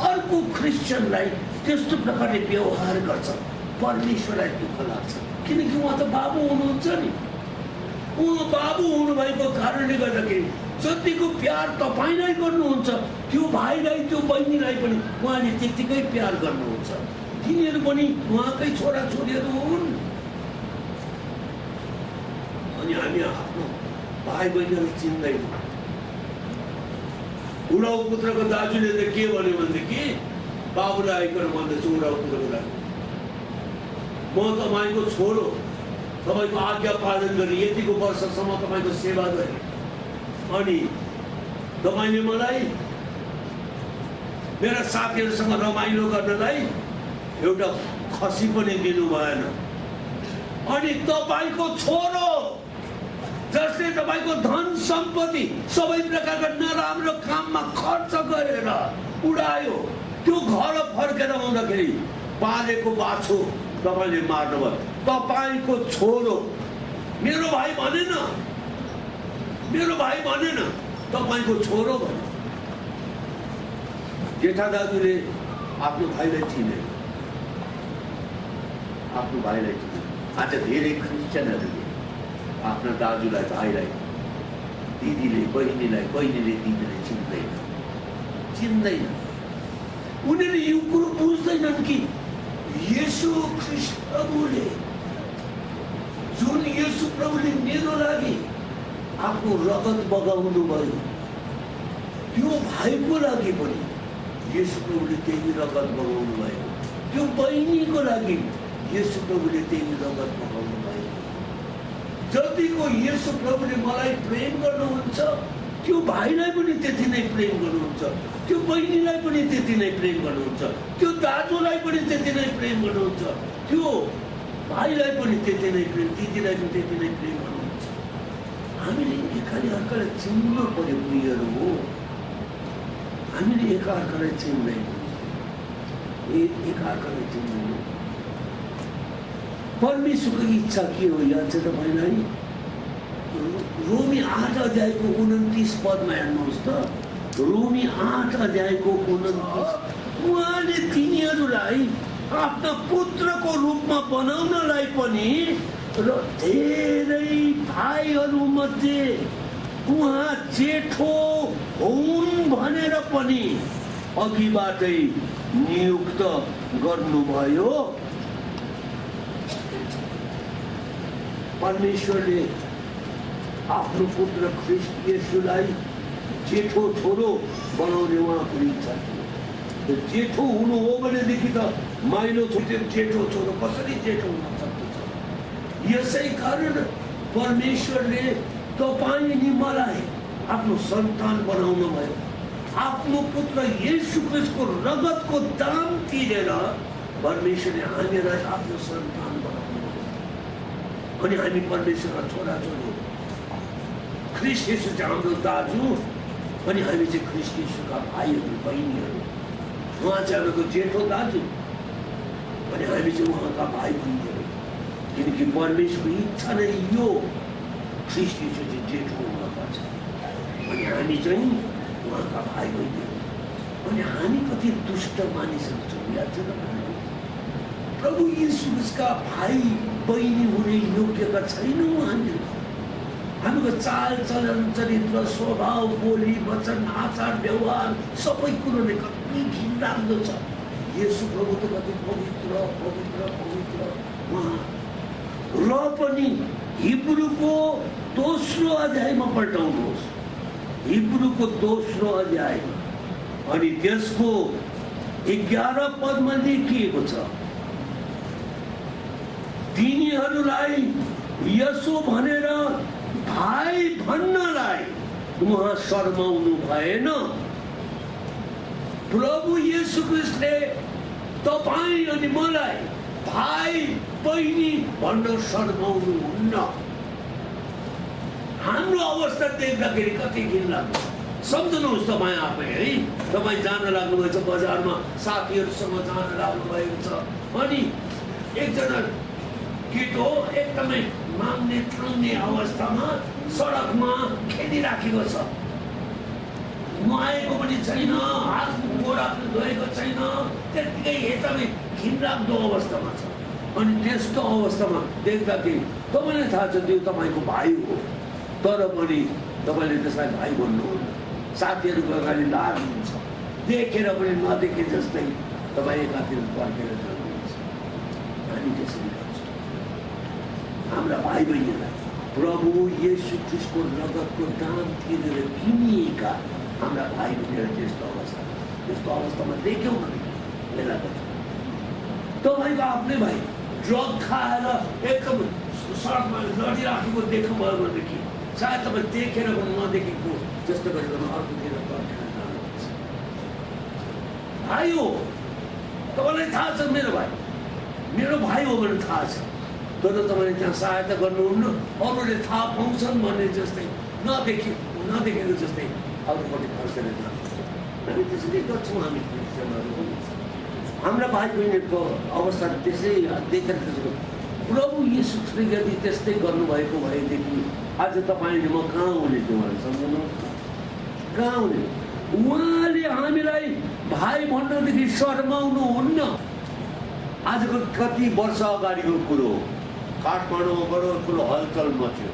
अर्को क्रिस्चियनलाई त्यस्तो प्रकारले व्यवहार गर्छ परमेश्वरलाई दुःख लाग्छ, किनकि उहाँ त बाबु हुनुहुन्छ नि। उहाँ बाबु हुनुभएको कारणले गर्दाखेरि जतिको प्यार तपाईँलाई गर्नुहुन्छ त्यो भाइलाई त्यो बहिनीलाई पनि उहाँले त्यतिकै प्यार गर्नुहुन्छ। तिनीहरू पनि उहाँकै छोराछोरीहरू हुन्। अनि हामी आफ्नो भाइ बहिनीहरू चिन्दैनौँ। उडाउ पुत्रको दाजुले त के भन्यो भनेदेखि बाबुलाई आइकन भन्दैछु, उडाउ पुत्रको दाजु म तपाईँको छोरो, तपाईँको आज्ञा पालन गरेँ, यतिको वर्षसम्म तपाईँको सेवा गरेँ अनि तपाईँले मलाई मेरा साथीहरूसँग रमाइलो गर्नलाई एउटा खसी पनि दिनु भएन। अनि तपाईँको छोरो जसले तपाईँको धन सम्पत्ति सबै प्रकारका नराम्रो काममा खर्च गरेर उडायो, त्यो घर फर्केर आउँदाखेरि पालेको बाछो तपाईँले मार्नुभयो। तपाईँको छोरो मेरो भाइ भनेन, मेरो भाइ भनेन, तपाईँको छोरो भन्यो। जेठा दाजुले आफ्नो भाइलाई चिने, आफ्नो भाइलाई चिने। आज धेरै क्रिस्चियनहरूले आफ्ना दाजुलाई, भाइलाई, दिदीले बहिनीलाई, बहिनीले दिदीलाई चिन्दैन। उनीहरूले यो कुरो बुझ्दैनन् कि येशू ख्रीष्ट प्रभुले, जुन येशू प्रभुले मेरो लागि आफ्नो रगत बगाउनु भयो, त्यो भाइको लागि पनि येशू प्रभुले त्यही रगत बगाउनु भयो। त्यो बहिनीको लागि येशू प्रभुले त्यही रगत बगाउनु भयो। जतिको येशू प्रभुले मलाई प्रेम गर्नुहुन्छ त्यो भाइलाई पनि त्यति नै प्रेम गर्नुहुन्छ, त्यो बहिनीलाई पनि त्यति नै प्रेम गर्नुहुन्छ, त्यो दाजुलाई पनि त्यति नै प्रेम गर्नुहुन्छ, त्यो भाइलाई पनि त्यति नै प्रेम, दिदीलाई पनि त्यति नै प्रेम गर्नुहुन्छ। हामीले एकअर्कालाई चिन्नु पर्यो प्रियहरू हो। हामीले एकअर्कालाई चिन्दैनौँ, एकअर्कालाई चिन्दैनौँ। परमेश्वरको इच्छा के हो याद छ तपाईँलाई? रोमी 8 अध्यायको 29 पदमा हेर्नुहोस् त। रोमी 8 अध्यायको 29। उहाँले तिनीहरूलाई आफ्ना पुत्रको रूपमा बनाउनलाई पनि र धेरै भाइहरू मध्ये उहाँ जेठो हुन् भनेर पनि अघिबाटै नियुक्त गर्नुभयो। परमेश्वरले आफ्नो पुत्र ख्रीष्ट येशूलाई जेठो छोरो बनाउने उहाँको इच्छा थियो। जेठो हुनु हो भनेदेखि त माइलो छोटो जेठो छोरो कसरी जेठो हुन सक्दछ? यसै कारण परमेश्वरले तपाईँ अनि मलाई आफ्नो सन्तान बनाउनु भयो। आफ्नो पुत्र येशू ख्रीष्टको रगतको दाम तिरेर परमेश्वरले हामीलाई आफ्नो सन्तान बनाउनु भयो। अनि हामी परमेश्वरका छोराछोरी, ख्रीष्ट येशू चाहिँ हाम्रो दाजु अनि हामी चाहिँ ख्रीष्ट येशूका भाइहरू बहिनीहरू। उहाँ चाहिँ हाम्रो जेठो दाजु अनि हामी चाहिँ उहाँका भाइ बहिनीहरू। किनकि परमेश्वरको इच्छा नै यो ख्रीष्ट येशू चाहिँ जेठो हुनुपर्छ अनि हामी चाहिँ उहाँका भाइ बहिनीहरू। अनि हामी कति दुष्ट मानिसहरू छौँ याद छ तपाईँलाई? प्रभु येशूका भाइ बहिनी हुने योग्यता छैनौँ हामी। हाम्रो चाल चलन चरित्र स्वभाव बोली वचन आचार व्यवहार सबै कुरोले कति घिनलाग्दो छ। येशू प्रभु त कति पवित्र पवित्र पवित्र उहाँ। र पनि हिब्रूको दोस्रो अध्यायमा पल्टाउनुहोस्। हिब्रूको दोस्रो अध्यायमा अनि त्यसको 11 पदमा लेखिएको छ, तिनीहरूलाई यसो भनेर भाइ भन्नलाई उहाँ शर्माउनु भएन। प्रभु येशू ख्रीष्टले तपाईँ अनि मलाई भाइ बहिनी भन्न शर्माउनु हुन्न। हाम्रो अवस्था देख्दाखेरि कति घिनलाग्दो। सम्झनुहोस् तपाईँ आफै है, तपाईँ जान लाग्नुभएको छ बजारमा, साथीहरूसँग जान लाग्नुभएको छ, अनि एकजना केटो एकदमै माग्ने ठान्ने अवस्थामा सडकमा खेलिराखेको छ। नुहाएको पनि छैन, हात गोडा पनि धोएको छैन, त्यत्तिकै एकदमै घिनलाग्दो अवस्थामा छ। अनि त्यस्तो अवस्थामा देख्दाखेरि तपाईँलाई थाहा छ त्यो तपाईँको भाइ हो, तर पनि तपाईँले त्यसलाई भाइ भन्नुहुन्न। साथीहरूको अगाडि लाज हुन्छ, देखेर पनि नदेखे जस्तै तपाईँ एकातिर फर्केर जानुहुन्छ। हामी त्यसरी गर्छौँ। हाम्रा भाइ बहिनीलाई प्रभु येशू ख्रीष्टको रगतको दाम तिरेर किनिएका हाम्रा भाइ बहिनीहरू त्यस्तो अवस्थामा देख्यौँ भने बेला गर्छ। तपाईँको आफ्नै भाइ ड्रग खाएर एकदम सडकमा लडिराखेको देख्नुभयो भनेदेखि सायद तपाईँ देखेर पनि नदेखेको जस्तो गरेर अर्कोतिर फर्केर जानुहुन्छ। भाइ हो, तपाईँलाई थाहा छ मेरो भाइ हो भने थाहा छ, तर तपाईँले त्यहाँ सहायता गर्नुहुन्न। अरूले थाहा पाउँछन् भन्ने जस्तै नदेखेको जस्तै अरूपट्टि फर्केर जान्छ। हामी त्यसरी गर्छौँ। हामी क्रिस्चियनहरू हाम्रा भाइ बहिनीहरूको अवस्था त्यसै देखेर प्रभु येशू ख्रीष्टले यदि त्यस्तै गर्नुभएको भएदेखि आज तपाईँले म कहाँ हुने थियो उहाँले सम्झनु, कहाँ हुने? उहाँले हामीलाई भाइ भन्नदेखि शर्माउनु हुन्न। आजको कति वर्ष अगाडिको कुरो, काठमाडौँमा बडो ठुलो हलचल मच्यो।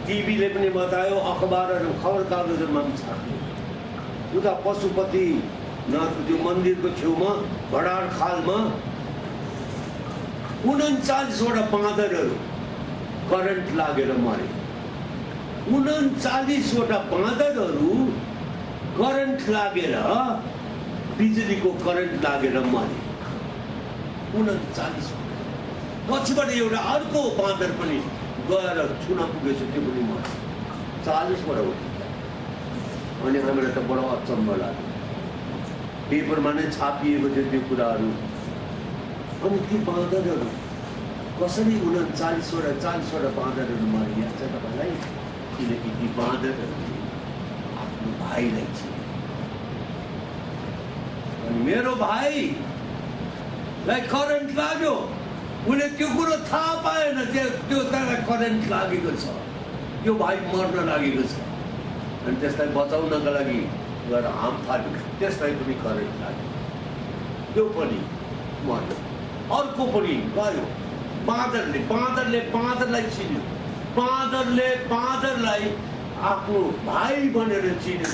टिभीले पनि बतायो, अखबारहरू खबर कागजमा पनि छाप्यो। उता पशुपतिनाथको त्यो मन्दिरको छेउमा भडार खालमा 39वटा बाँदरहरू करेन्ट लागेर मरे। 39वटा बाँदरहरू करेन्ट लागेर, बिजुलीको करेन्ट लागेर मरे। 39। पछिबाट एउटा अर्को बाँदर पनि गएर छुन पुगेछ, त्यो पनि मर्यो। 40वटा उठ्यो। अनि हामीलाई त बडो अचम्म लाग्यो। पेपरमा नै छापिएको थियो त्यो कुराहरू। अनि ती बाँदरहरू कसरी 40वटा बाँदरहरू मरिया छ तपाईँलाई? किनकि ती बाँदरहरूले आफ्नो भाइलाई चिने। अनि मेरो भाइलाई करेन्ट लाग्यो, उसले त्यो कुरो थाहा पाएन, त्यो त्यसलाई करेन्ट लागेको छ, त्यो भाइ मर्न लागेको छ। अनि त्यसलाई बचाउनका लागि गएर हाम फाल्यो, त्यसलाई पनि करेन्ट लाग्यो, त्यो पनि मर्यो। अर्को पनि गयो, बाँदरलाई चिन्यो, बाँदरलाई आफ्नो भाइ भनेर चिन्यो।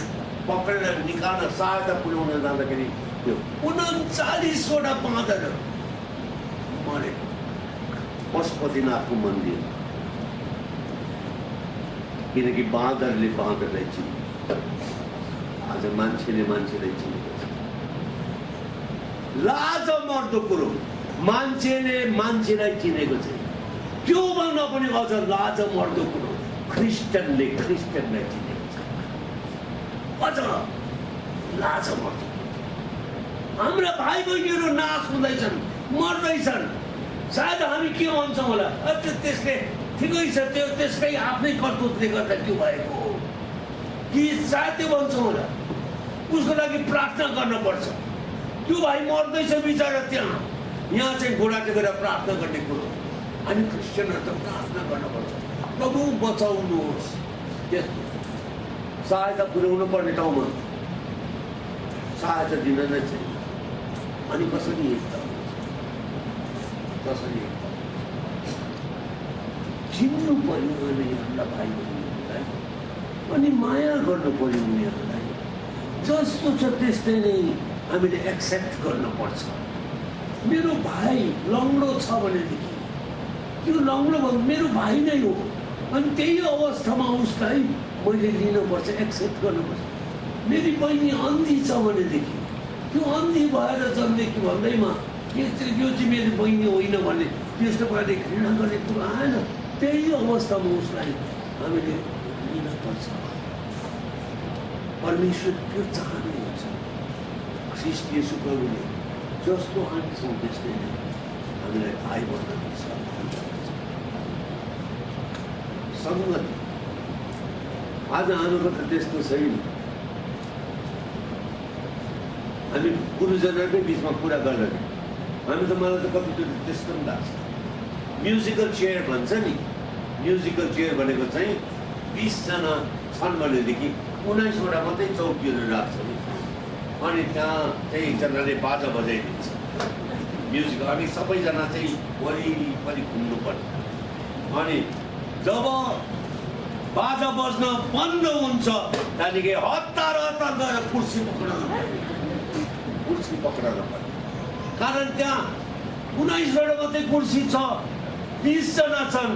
पक्रेर निकाल्न सहायता पुर्याउन जाँदाखेरि त्यो 39वटा बाँदरहरू मरे पशुपतिनाथको मन्दिर। किनकि बाँदरलाई चिन्यो। आज मान्छेलाई चिनेको छ। लाज मर्दो कुरो, मान्छेले मान्छेलाई चिनेको छ। त्योभन्दा पनि अझ लाज मर्दो कुरो, क्रिस्चियनले क्रिस्चियनलाई चिनेको छ। अझ लाज मर्दो। हाम्रा भाइ बहिनीहरू नाश हुँदैछन्, मर्दैछन्। सायद हामी के भन्छौँ होला, त्यसले ठिकै छ, त्यो त्यसकै आफ्नै कर्तव्यले गर्दा त्यो भएको हो कि सायद त्यो भन्छौँ होला। उसको लागि प्रार्थना गर्नुपर्छ। त्यो भाइ मर्दैछ बिचरा त्यहाँ, यहाँ चाहिँ घोडा टेकेर प्रार्थना गर्ने कुरो। हामी क्रिस्चियनहरू त प्रार्थना गर्नुपर्छ, प्रभु बचाउनुहोस्। त्यस्तो सहायता पुर्याउनु पर्ने ठाउँमा सहायता दिन नै छैन। अनि कसरी एकता चिन्नु पर्यो उनीहरूलाई, भाइ बहिनीहरूलाई, अनि माया गर्नु पर्यो उनीहरूलाई। जस्तो छ त्यस्तै नै हामीले एक्सेप्ट गर्नुपर्छ। मेरो भाइ लङ्गडो छ भनेदेखि त्यो लङ्गडो मेरो भाइ नै हो, अनि त्यही अवस्थामा उसलाई मैले लिनुपर्छ, एक्सेप्ट गर्नुपर्छ। मेरी बहिनी अन्धी छ भनेदेखि त्यो अन्धी भएर जन्मेकी भन्दैमा यो चाहिँ मेरो बहिनी होइन भने त्यस्तो प्रकारले घृणा गर्ने कुरो आएन। त्यही अवस्थामा उसलाई हामीले लिनुपर्छ। परमेश्वर त्यो चाहनुहुन्छ। ख्रीष्ट येशू प्रभुले जस्तो हामी छौँ त्यस्तै नै हामीलाई भाइ बनाउनु छ। सङ्गति आज हाम्रो त त्यस्तो छैन। हामी गुरुजनहरूकै बिचमा कुरा गर्दैन। हामी त मलाई त कतिचोटि त्यस्तो पनि लाग्छ। म्युजिकल चेयर भन्छ नि, म्युजिकल चेयर भनेको चाहिँ 20 जना छन् भनेदेखि 19वटा मात्रै चौकीहरू राख्छ नि। अनि त्यहाँ चाहिँ एकजनाले बाजा बजाइदिन्छ म्युजिक। अनि सबैजना चाहिँ वरिपरि घुम्नुपर्छ। अनि जब बाजा बज्न बन्द हुन्छ त्यहाँदेखि हतार गएर कुर्सी पक्राउन पर्छ। कारण त्यहाँ 19वटा मात्रै कुर्सी छ, 20 जना छन्,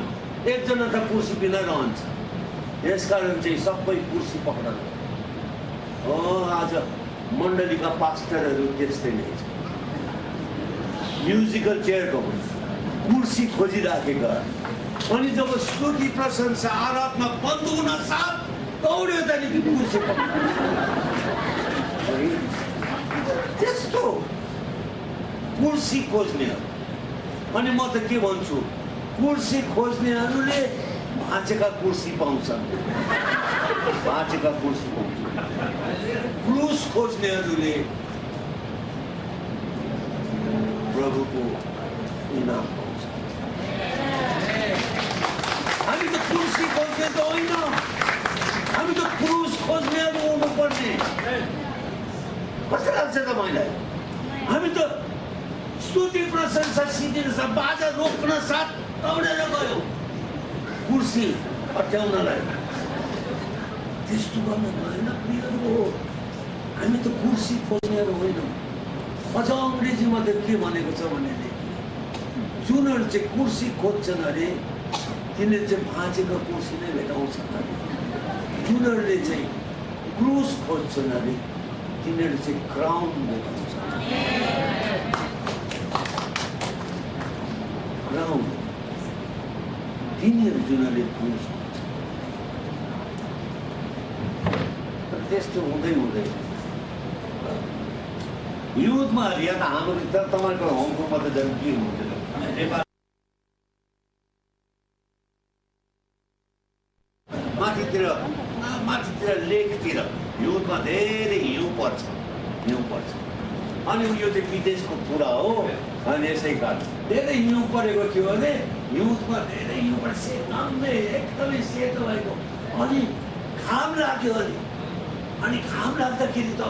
एकजना त कुर्सी बिना रहन्छ। यसकारण चाहिँ सबै कुर्सी पक्राउनु। आज मण्डलीका पास्टरहरू त्यस्तै नै छ। म्युजिकल चेयरको कुर्सी खोजिराखेका। अनि जब स्तुति प्रशंसा आराधना बन्द हुन साथ दौड्यो त्यहाँदेखि कुर्सी त्यस्तो कुर्सी खोज्ने। अनि म त के भन्छु, कुर्सी खोज्नेहरूले भाँचेका कुर्सी पाउँछन्, भाँचेका कुर्सी पाउँछन्। क्रुस खोज्नेहरूले प्रभुको इनाम पाउँछ। हामी त कुर्सी खोज्ने त होइन, हामी त क्रुस खोज्नेहरू हुनुपर्ने। कस्तो लाग्छ तपाईँलाई? हामी त स्तुति प्रशंसा सिद्धिन साथ बाजा रोक्न साथ दौडेर गयो कुर्सी अट्याउनलाई। त्यस्तो गर्नु भएन प्रियहरू। हामी त कुर्सी खोज्नेहरू होइनौँ। अझ अङ्ग्रेजीमा त के भनेको छ भनेदेखि जुनहरू चाहिँ कुर्सी खोज्छन् अरे तिनीहरू चाहिँ भाँचेको कुर्सी नै भेटाउँछन् अरे। जुनहरूले चाहिँ क्रुस खोज्छन् अरे तिनीहरू चाहिँ क्राउन भेटाउँछन्। क्राउन तिनीहरू जुनहरूले क्रुस त्यस्तो हुँदै हुँदैन। युथमा या त हाम्रो तपाईँको हङकङमा त झन् के हुँदैन। नेपाल माथितिर लेकतिर हिउँमा धेरै हिउँ पर्छ। अनि यो चाहिँ विदेशको कुरा हो। अनि यसै कारण धेरै हिउँ परेको थियो भने हिउँमा धेरै हिउँ पर्छ, एकदमै सेतो भएको। अनि घाम लाग्यो अनि घाम लाग्दाखेरि त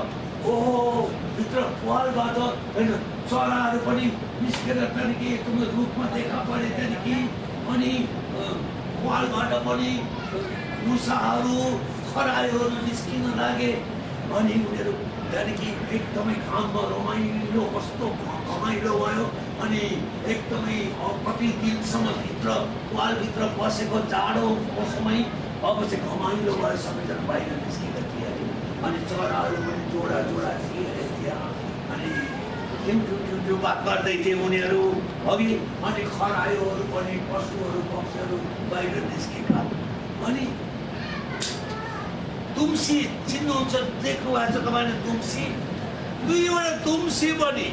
भित्र पालबाट होइन चराहरू पनि निस्केर त्यहाँदेखि एकदमै रूपमा देखा परे। त्यहाँदेखि अनि पालबाट पनि मुसाहरू खरायोहरू निस्किन लागे। अनि उनीहरू त्यहाँदेखि एकदमै घाममा रमाइलो, कस्तो घमाइलो भयो। अनि एकदमै कति दिनसम्म भित्र पालभित्र बसेको जाडोको समय अब चाहिँ घमाइलो भयो। सबैजना बाहिर निस्केका थिए। अनि चराहरू पनि जोडा थिए त्यहाँ। अनि ठुल्ठुलो बात गर्दै थिए उनीहरू अघि। अनि खरायोहरू पनि पशुहरू पक्षीहरू बाहिर निस्केका। अनि तुलसी चिन्नुहुन्छ, देख्नु भएको छ तपाईँले तुलसी? 2वटा तुलसी पनि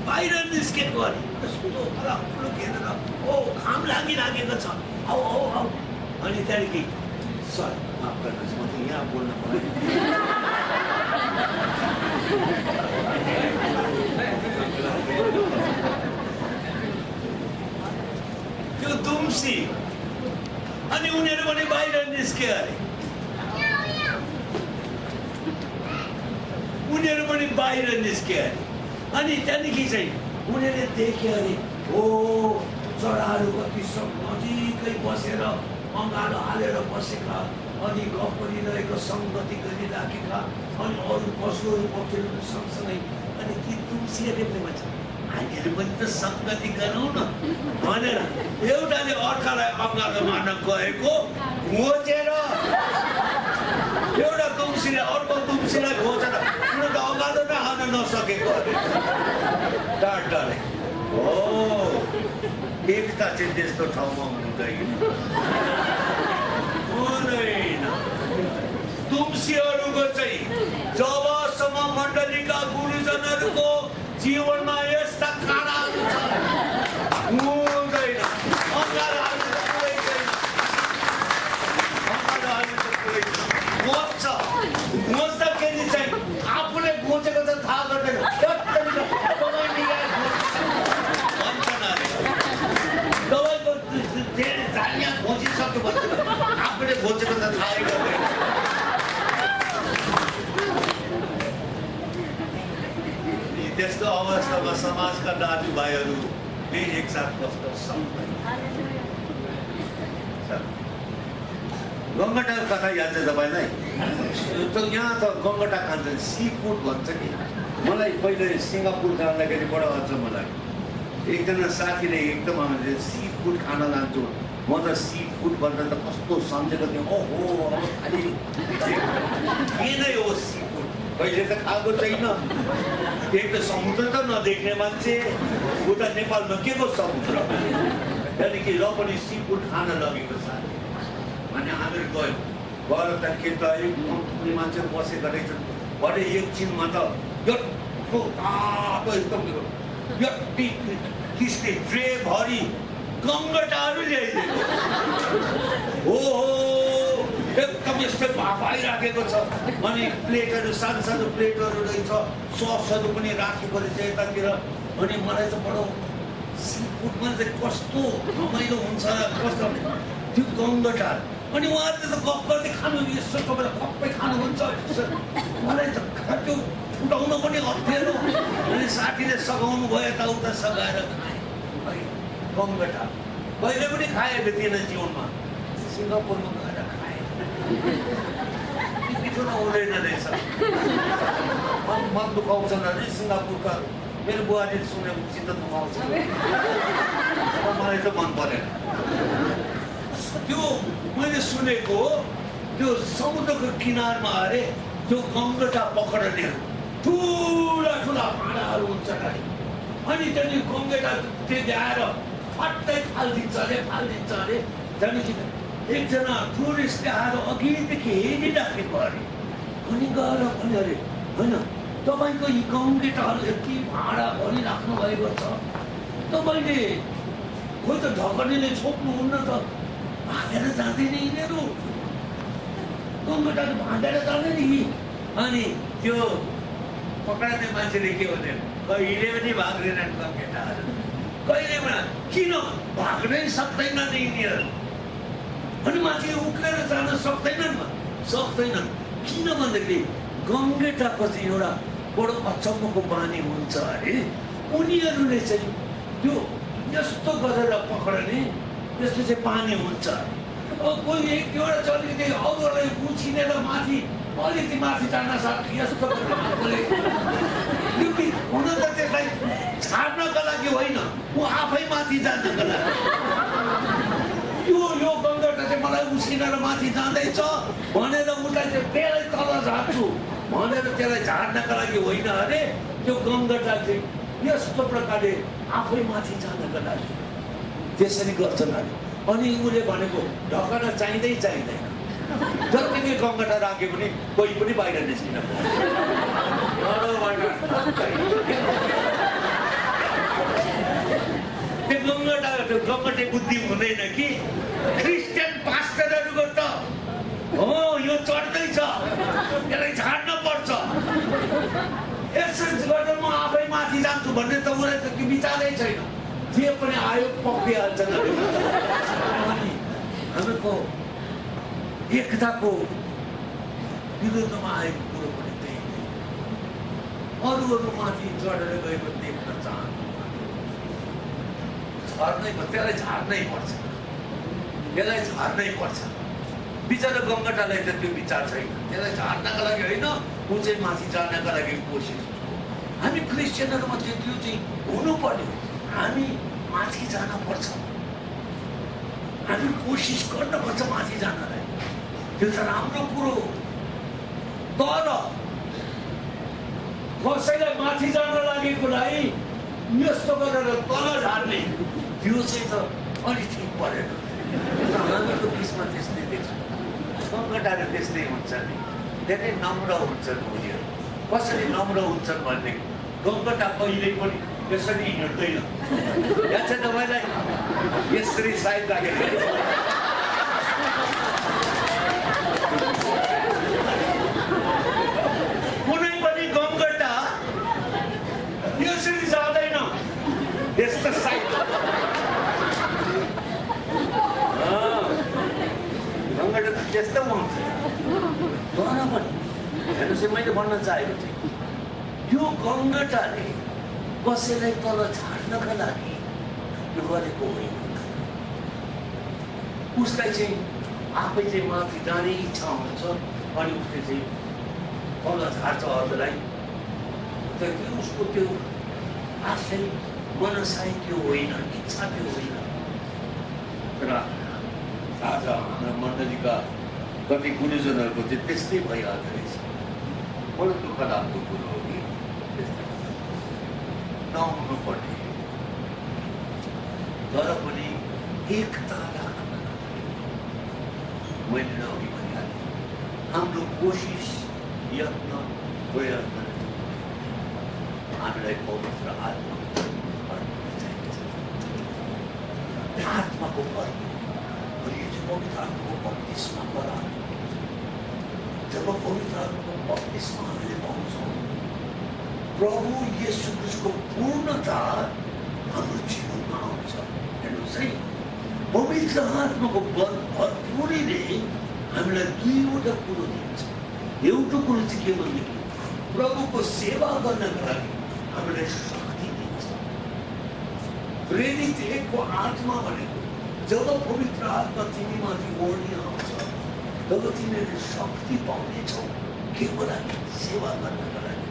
बाहिर निस्केको अरे यस्तो फलाफुलो हेरेर घाम लागिराखेको छ। आऊ अनि त्यहाँदेखि सर माफ गर्नुहोस् म त यहाँ बोल्न पर्यो। त्यो तुलसी अनि उनीहरू पनि बाहिर निस्के अरे। उनीहरू पनि बाहिर निस्के अरे। अनि त्यहाँदेखि चाहिँ उनीहरूले देखे अरे चराहरू कति सब नजिकै बसेर अँगालो हालेर बसेका। अनि गफ गरिरहेको सङ्गति गरिराखेका। अनि अरू पशुहरू पक्षीहरू सँगसँगै। अनि ती तुलसीहरूले पनि भन्छ हामीहरू पनि त सङ्गति गरौँ न भनेर एउटाले अर्कालाई अँगालो मार्न गएको घोचेर एउटा तुलसी दुम्सीले अर्को दुम्सीलाई घोचेर उनीहरू त अगाडो नै हाल्न नसकेको अरे टाढटाढै हो। एकता चाहिँ त्यस्तो ठाउँमा हुँदैन। दुम्सीहरूको चाहिँ जबसम्म मण्डलीका गुरुजनहरूको जीवनमा यस्ता खानाहरू छ हुँदैन। अगाडि हाल्नु त पुरै छैन, अगाडि हाल्नु त पुरै छैन। घोच्दाखेरि चाहिँ आफूले घोचेको त थाहा गर्दैन। दबाईको झालिया घोचिसक्यो भने आफूले घोचेको त थाहै गर्दैन। त्यस्तो अवस्थामा समाजका दाजुभाइहरूले एकसाथ बस्न सक्दैन। गङ्गटाको कथा याद छ तपाईँलाई? यहाँ त गङ्गटा खान्छ, सी फुड भन्छ नि। मलाई पहिले सिङ्गापुर जाँदाखेरि बडो अचम्म लाग्यो। एकजना साथीले एकदम सी फुड खान जान्छु, म त सी फुड भन्दा त कस्तो सम्झेको थिएँ। ओहो अब खालि के नै हो सी फुड, कहिले त खाएको छैन। एक त समुद्र त नदेख्ने मान्छे, उता नेपालमा के को समुद्र, त्यहाँदेखि र पनि सी फुड खान लगेको साथी। अनि हामीहरू गयौँ, गएर त्यहाँदेखि त एकदम मान्छे बसेको रहेछन्। भरे एकछिनमा त यत्रो तातो एकदम यति किस्ने ट्रेभरि गङ्गटाहरू ल्याइदिएको। हो एकदम यस्तै भापाइराखेको छ। अनि प्लेटहरू सानो सानो प्लेटहरू रहेछ, ससहरू पनि राखेको रहेछ यतातिर। अनि मलाई त बडो सी फुडमा चाहिँ कस्तो रमाइलो हुन्छ, कस्तो त्यो गङ्गटा। अनि उहाँहरूले त गफ गर्दै खानु, यसो तपाईँलाई गप्पै खानुहुन्छ। मलाई त त्यो फुटाउन पनि अप्ठ्यारो। अनि साथीले सघाउनु भयो, यताउता सघाएर खाएँ गङ्गटा। कहिले पनि खाएको थिएन जीवनमा, सिङ्गापुरमा गएर खाएँ। मिठो नहुँदैन रहेछ। मन दुखाउँछन् अरे सिङ्गापुरका। मेरो बुहारीले सुनेपछि त दुखाउँछ, मलाई त मन परेन। त्यो मैले सुनेको त्यो समुद्रको किनारमा अरे त्यो गङ्गटा पक्रने ठुला ठुला भाँडाहरू हुन्छ अरे। अनि त्यहाँदेखि गङ्गटा त्यो ल्याएर फट्टै फालिदिन्छ अरे त्यहाँदेखि एकजना टुरिस्टले आएर अघिदेखि हेरिराखेको अरे। अनि गएर भन्यो अरे, होइन तपाईँको यी गङ्गटाहरू यति भाँडा भरिराख्नु भएको छ, तपाईँले खोइ त ढकनीले छोप्नुहुन्न त, भागेर जाँदैन यिनीहरू, गङ्गटाहरू भाँडेर जाँदैन नि। अनि त्यो पक्राउने मान्छेले के भन्यो, कहिले पनि भाग्दैनन् गङ्गटाहरू, कहिले पनि। किन भाग्नै सक्दैनन् यिनीहरू? अनि माथि उक्लेर जान सक्दैनन्। किन भन्दाखेरि गङ्गटाको चाहिँ एउटा बडो अचम्मको बानी हुन्छ अरे। उनीहरूले चाहिँ त्यो यस्तो गरेर पक्रने, त्यसले चाहिँ पानी हुन्छ। कोही एक एउटा चाहिँ अलिकति अरूलाई उछिनेर माथि अलिकति माथि जान सक्छ, यस्तो हुन त त्यसलाई छाड्नका लागि होइन, ऊ आफै माथि जानको लागि। यो गङ्गटा चाहिँ मलाई उछिनेर माथि जाँदैछ भनेर उसलाई चाहिँ त्यसलाई तल झार्छु भनेर त्यसलाई झार्नका लागि होइन अरे। त्यो गङ्गटा चाहिँ यस्तो प्रकारले आफै माथि जानको लागि त्यसरी गर्छन् अरे। अनि उसले भनेको ढकना चाहिँदैन, जतिकै गङ्गटा राख्यो भने कोही पनि बाहिर निस्किन। त्यो गङ्गटे बुद्धि हुँदैन कि क्रिस्चियन पास्टरहरूको त हो, यो चढ्दैछ यसलाई झार्न पर्छ, यसरी गरेर म आफै माथि जान्छु भन्ने त उसलाई त विचारै छैन। जे पनि आयो पक्रिहाल्छ। अनि हामीको एकताको विरोधमा आएको कुरो पनि त्यही, अरूहरू माथि चढेर गएको देख्न चाहनु, त्यसलाई झार्नै पर्छ। बिचरा गङ्गटालाई त त्यो विचार छैन, त्यसलाई झार्नका लागि होइन, ऊ चाहिँ माथि जान्नका लागि कोसिस। हामी क्रिस्चियनहरूमा त्यो चाहिँ हुनु पर्यो, हामी माथि जान पर्छ, हामी कोसिस गर्नुपर्छ माथि जानलाई। त्यो त राम्रो कुरो हो। तर कसैलाई माथि जान लागेकोलाई यस्तो गरेर तल झार्ने त्यो चाहिँ त अलिक ठिक परेन। हामीहरूको बिचमा त्यस्तै देख्छु, सङ्कटाहरू त्यस्तै हुन्छ नि, धेरै नम्र हुन्छन् उनीहरू। कसरी नम्र हुन्छन् भने गङ्गटा कहिल्यै पनि यसरी हिँड्दैन, याद छ तपाईँलाई? यसरी साइड राखेर कुनै पनि गङ्गटा यसरी जाँदैन, यस्तो साइड गङ्गटा त त्यस्तो हुन्छ। तर पनि हेर्नुहोस्, मैले भन्न चाहेको थिएँ यो गङ्गटाले कसैलाई तल झार्नका लागि यो गरेको होइन। उसलाई चाहिँ आफै चाहिँ माथि जाने इच्छा हुन्छ अनि उसले चाहिँ तल झार्छ अरूलाई। तर त्यो उसको त्यो आफै मनसाय त्यो होइन, इच्छा त्यो होइन। तर आज हाम्रा मण्डलीका कति गुरुजनहरूको चाहिँ त्यस्तै भइहाल्दो रहेछ। बडो दुःख लाग्दो कुरो हो कि नहुनु पर्ने, तर पनि एकता राख्न मैले अघि भनिहालेँ, हाम्रो कोसिस यत्न प्रयत्न हामीलाई पवित्र आत्माको पर्व। पवित्र आत्माको बत्तिसमा गरा, जब पवित्र आत्माको बत्तिसमा हामीले पाउँछौँ, प्रभु येशू क्रिस्टको पूर्णता हाम्रो जीवनमा आउँछ। हेर्नुहोस् है, पवित्र आत्माको भरपुरीले हामीलाई दुईवटा कुरो दिन्छ। एउटा कुरो चाहिँ के भनेदेखि प्रभुको सेवा गर्नको लागि हामीलाई शक्ति दिन्छ। प्रेरित एकको आत्मा भनेको जब पवित्र आत्मा तिमीमाथि ओढ्ने आउँछ तब तिमीहरूले शक्ति पाउनेछौ। के को लागि? सेवा गर्नका लागि।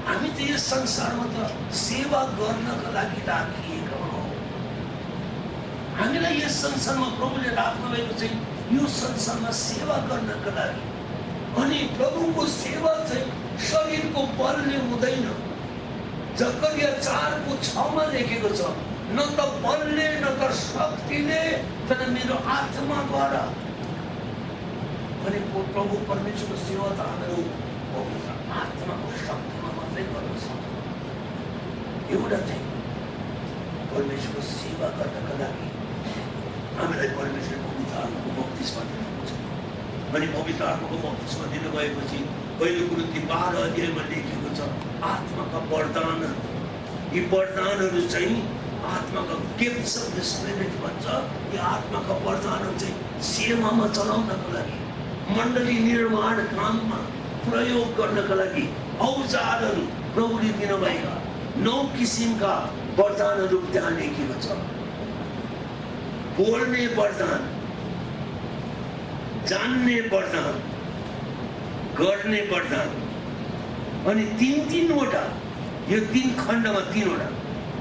हामी त यस संसारमा त सेवा गर्नका लागि राखिएका हौँ। हामीलाई यस संसारमा प्रभुले राख्नु भएको चाहिँ यो संसारमा सेवा गर्नका लागि। अनि प्रभुको सेवा चाहिँ शरीरको बलले हुँदैन। जकरिया 4:6 लेखेको छ, न त बलले न त शक्तिले तर मेरो आत्माद्वारा। अनि प्रभु परमेश्वरको सेवा त हामीहरू पवित्र आत्माको शक्तिमा मात्रै गर्न सक्छौँ। एउटा चाहिँ परमेश्वरको सेवा गर्नका लागि हामीलाई परमेश्वरले पवित्र आत्माको बत्तिसमा दिनुहुन्छ। अनि पवित्र आत्माको बत्तिसमा दिनुभएपछि पहिलो कुरिन्थी 12 अध्यायमा लेखिएको छ आत्माका वरदान। यी वरदानहरू चाहिँ आत्माका गिफ्ट्स अफ द स्पिरिट भन्छ। यी आत्माका वरदानहरू चाहिँ सेवामा चलाउनको लागि, मण्डली निर्माण काममा प्रयोग गर्नका लागि औजारहरू प्रभुले दिनुभएका 9 किसिमका वरदानहरू त्यहाँ लेखिएको छ। बोल्ने वरदान, जान्ने वरदान, गर्ने वरदान। अनि 3-3वटा, यो 3 खण्डमा 3वटा।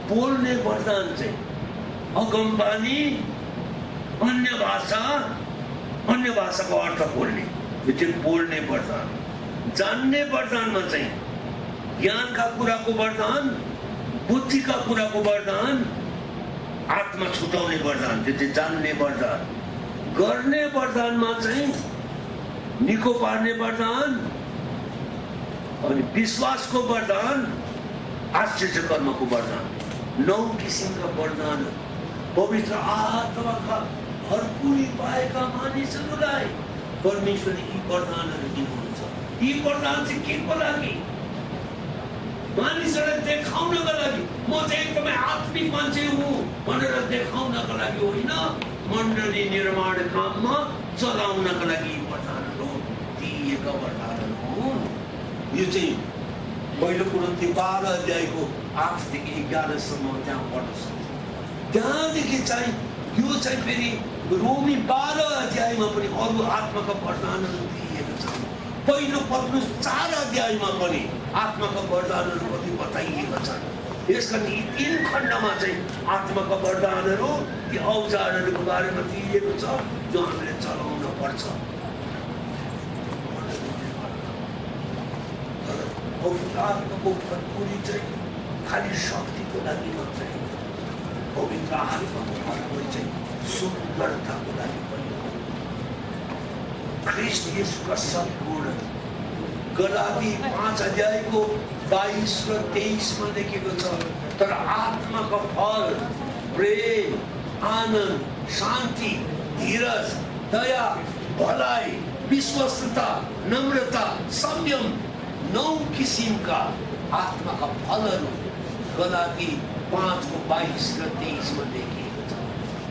बोल्ने वरदान चाहिँ अगमबानी, अन्य भाषाको अर्थ बोल्ने, यो चाहिँ बोल्ने वरदान। जान्ने वरदानमा चाहिँ ज्ञानका कुराको वरदान, बुद्धिका कुराको वरदान, आत्मा छुटाउने वरदान, त्यो चाहिँ जान्ने वरदान। गर्ने वरदानमा चाहिँ निको पार्ने वरदान, अनि विश्वासको वरदान, आश्चर्य कर्मको वरदान। 9 किसिमका वरदान पवित्र आत्माका भरपुरी पाएका मानिसहरूलाई परमेश्वरले यी वरदानहरू दिनुहुन्छ। यी वरदान चाहिँ के को लागि? मानिसहरूलाई देखाउनका लागि, म चाहिँ एकदमै आत्मिक मान्छे हुँ भनेर देखाउनका लागि होइन, मण्डली निर्माण काममा चलाउनका लागि यी वरदानहरू दिएका वरदानहरू हुन्। यो चाहिँ पहिलो कुरिन्थी 12 अध्यायको 8 देखि 11 सम्म त्यहाँ पढ्न सक्छ। त्यहाँदेखि चाहिँ यो चाहिँ फेरि रोमी 12 अध्यायमा पनि अरू आत्माका वरदानहरू दिएका छन्। पहिलो पत्रुस 4 अध्यायमा पनि आत्माका वरदानहरू कति बताइएका छन्। यसका यी 3 खण्डमा चाहिँ आत्माका वरदानहरू, ती औजारहरूको बारेमा दिइएको छ जो हामीले चलाउन पर्छ। पवित्र आत्माको भरपुरी चाहिँ खालि शक्तिको लागि मात्रै होइन। पवित्र आत्माको भरपुरी चाहिँ सुन्दरताको लागि पनि हो। ख्रीष्ट येशूका सद्गुण गलाती 5:22 र 23 मा लेखेको छ, तर आत्माको फल प्रेम, आनन्द, शान्ति, धीरज, दया, भलाइ, विश्वस्तता, नम्रता, संयम, 9 किसिमका आत्माका फलहरू गलाती 5:22 र 23 मा लेखिएको छ।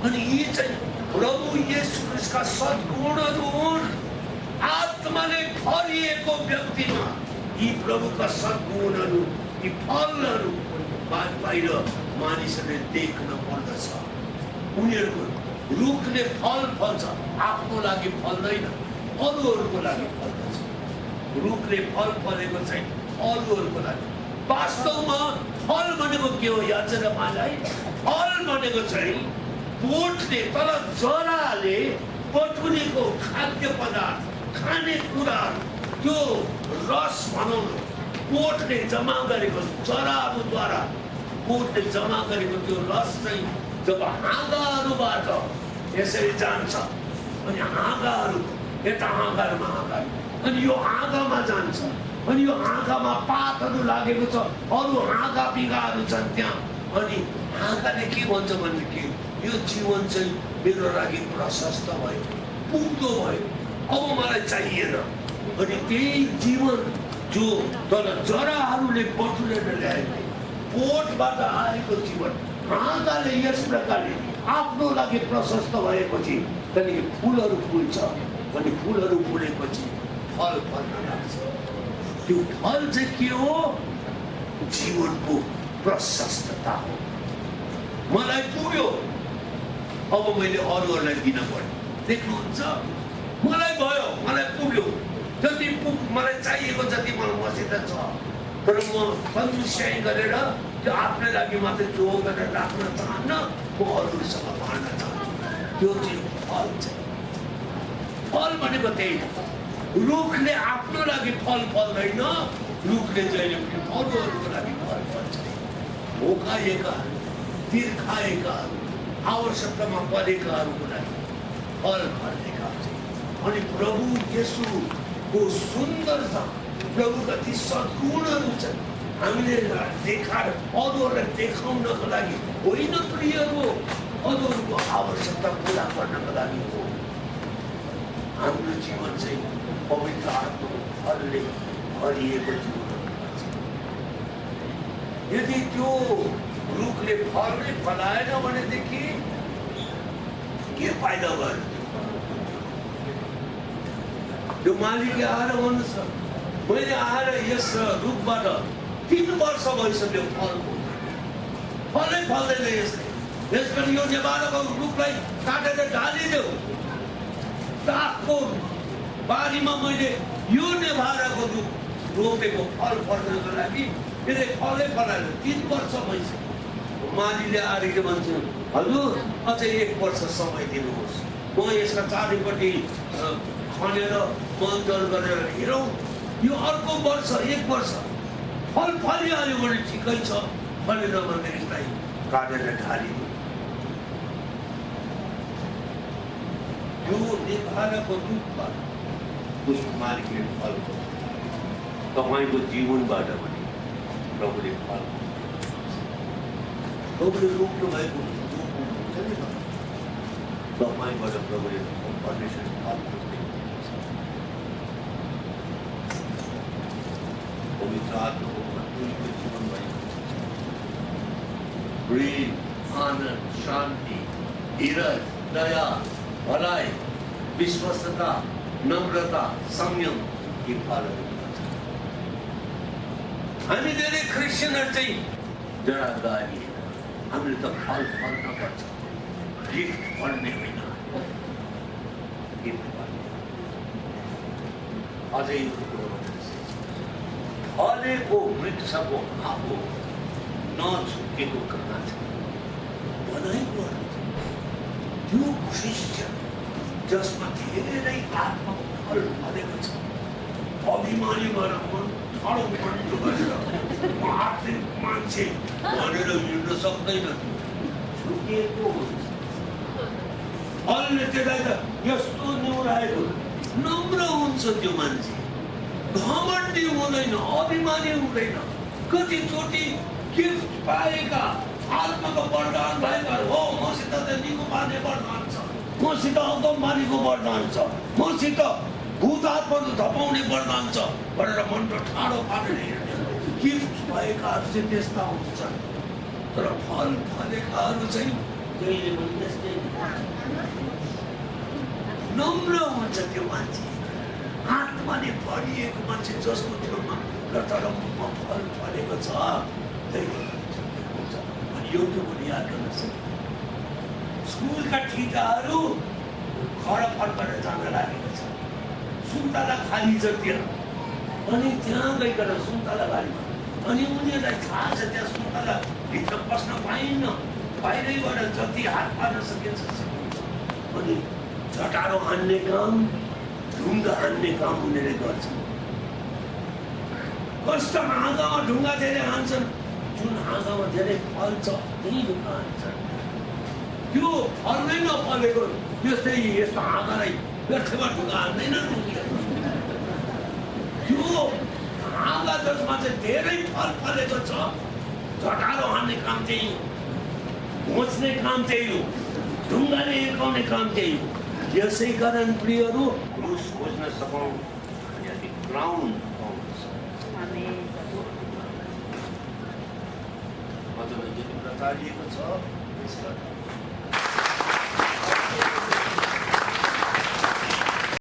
अनि यी चाहिँ प्रभु येशू ख्रीष्टका सद्गुणहरू हुन्। आत्माले भरिएको व्यक्तिमा यी प्रभुका सद्गुणहरू, यी फलहरू बाहिर मानिसहरूले देख्न पर्दछ। उनीहरूको रुखले फल फल्छ, आफ्नो लागि फल्दैन, अरूहरूको लागि फल्दछ। रुखले फल फलेको चाहिँ अरूहरूको लागि। वास्तवमा फल भनेको के हो याजकमालाई? फल भनेको चाहिँ बोटले, तर जराले बटुलेको खाद्य पदार्थ, खाने कुराहरू, त्यो रस भनौँ न, बोटले जमा गरेको, जराहरूद्वारा बोटले जमा गरेको त्यो रस चाहिँ जब हाँगाहरूबाट यसरी जान्छ, अनि हाँगाहरू यता हाँगामा हाँगाहरू, अनि यो हाँगामा जान्छ, अनि यो हाँगामा पातहरू लागेको छ, अरू हाँगा बिगाहरू छन् त्यहाँ। अनि हाँगाले के भन्छ भनेदेखि यो जीवन चाहिँ मेरो लागि प्रशस्त भयो, पुग्दो भयो, अब मलाई चाहिएन। अनि त्यही जीवन जो तर जराहरूले बटुलेर ल्याएको, बोटबाट आएको जीवन हाँगाले यस प्रकारले आफ्नो लागि प्रशस्त भएपछि त्यहाँदेखि फुलहरू फुल्छ। अनि फुलहरू फुलेपछि फल फल्न लाग्छ। त्यो फल चाहिँ के हो? जीवनको प्रशस्तता हो। मलाई पुग्यो, अब मैले अरूहरूलाई दिन पर्यो। देख्नुहुन्छ, मलाई भयो, मलाई पुग्यो, जति मलाई चाहिएको जति मलाई मसित छ, तर म सन्तुष्टि गरेर त्यो आफ्नै लागि मात्रै जो गरेर राख्न चाहन्न, म अरूसँग बाँड्न चाहन्छु। त्यो चाहिँ फल चाहिँ। फल भनेको त्यही हो। रुखले आफ्नो लागि फल फल्दैन, रुखले जहिले पनि अरूहरूको लागि फल फल्छ। भोकाएकाहरू, तिर्खाएकाहरू, आवश्यकतामा परेकाहरूको लागि फल फल्नेका हुन्छ। अनि प्रभु येशूको सुन्दरता, प्रभुका ती सद्गुणहरू छन्, हामीले देखाएर अरूहरूलाई देखाउनको लागि होइन प्रियहरू, अरूहरूको आवश्यकता पुरा गर्नको लागि हो। हाम्रो जीवन चाहिँ पवित्र आत्माको फलले भरिएको जीवन हुनुपर्छ। यदि त्यो रुखले फल नै फलाएन भनेदेखि के फाइदा भयो? त्यो मालिकले आएर भन्नुहोस्, मैले आएर यस रुखबाट 3 वर्ष भइसक्यो, फलै फल्दैन यसले, यसबाट यो नेभाराको रुखलाई काटेर ढालिदेऊ। ताकको बारीमा मैले यो नेभाराको रुख रोपेको फल फल्नको लागि यसले फलै फलाएर 3 वर्ष भइसक्यो। मालीले आएर के भन्छ, हजुर अझै 1 वर्ष समय दिनुहोस्, म यसका चारैपट्टि खनेर मलजल गरेर हेरौँ, यो अर्को वर्ष 1 वर्ष फल फलिहाल्यो भने ठिकै छ, फलेन भने यसलाई काटेर ढालिदियो। यो नेभाराको रुखबाट उसको मालिकले फल तपाईँको जीवनबाट पनि प्रभुले फल, प्रभुले रोक्नु भएको तपाईँबाट प्रभुले परमेश्वर फल पवित्र आत्माको भरपुरीको जीवन भएको प्रेम, आनन्द, शान्ति, धीरज, दया, भलाइ, विश्वस्तता, नम्रता, संयम, यी फलहरू हुन्छ। हामी धेरै क्रिस्चियनहरू चाहिँ जरा गाली, हामीले त फल फल्न पर्छ, गिफ्ट फल्ने होइन, गिफ्ट फल्ने। अझै फलेको वृक्षको आगो नझुकेको कहाँ छ? बनाइको त्यो क्रिस्चियन जसमा धेरै आत्माको फल फलेको छ, अभिमानी भएर मन ठाडो मन्डो गरेर म आर्थिक मान्छे भनेर हिँड्न सक्दैन, छुटिएको हुन्छ। फलले त्यसलाई त यस्तो निहुराएको नम्र हुन्छ त्यो मान्छे, घमण्डी हुँदैन, अभिमानी हुँदैन। कतिचोटि गिफ्ट पाएका आत्माको वरदान भएका हो, मसित निको पार्ने वरदान छ, मसित अगमबानीको वरदान छ, मसित भूत आत्माहरू धपाउने वरदान छ भनेर मनको ठाडो पारेर हिँड्ने गिफ्ट भएकाहरू चाहिँ त्यस्ता हुन्छन्। तर फल फलेकाहरू चाहिँ कहिले पनि त्यस्तै नम्र हुन्छ त्यो मान्छे, आत्माले भरिएको मान्छे जसको छेउमा धर्ममा फल फलेको छ त्यही हुन्छ। अनि एउटा पनि याद गर्न सक्छ, स्कुलका ठिकाहरू घर फर्केर जान लागेको छ, सुन्तला खाली छ त्यहाँ। अनि त्यहाँ गइकन सुन्तला बारीमा, अनि उनीहरूलाई थाहा छ त्यहाँ सुन्तला भित्र बस्न पाइन्न, बाहिरैबाट जति हात पार्न सकिन्छ सकिन्छ। अनि झटारो हान्ने काम, ढुङ्गा हान्ने काम उनीहरूले गर्छन्। कस्तो हाँगामा ढुङ्गा धेरै हान्छन्, जुन हाँगामा धेरै फल छ त्यही ढुङ्गा हान्छन्। त्यो फल नै नफलेको त्यस्तै यस्तो हाँगालाई व्यर्थमा ढुङ्गा हान्दैनन् उनीहरू। त्यो हाँगा जसमा चाहिँ धेरै फल फलेको छ, झटारो हान्ने काम त्यही हो, घोच्ने काम त्यही हो, ढुङ्गाले हिर्काउने काम त्यही हो। यसै कारण प्रियहरू क्रुस खोज्न सकौँ, यानि क्राउन पाउन सकौँ। अझ जति प्रचारिएको छ त्यसका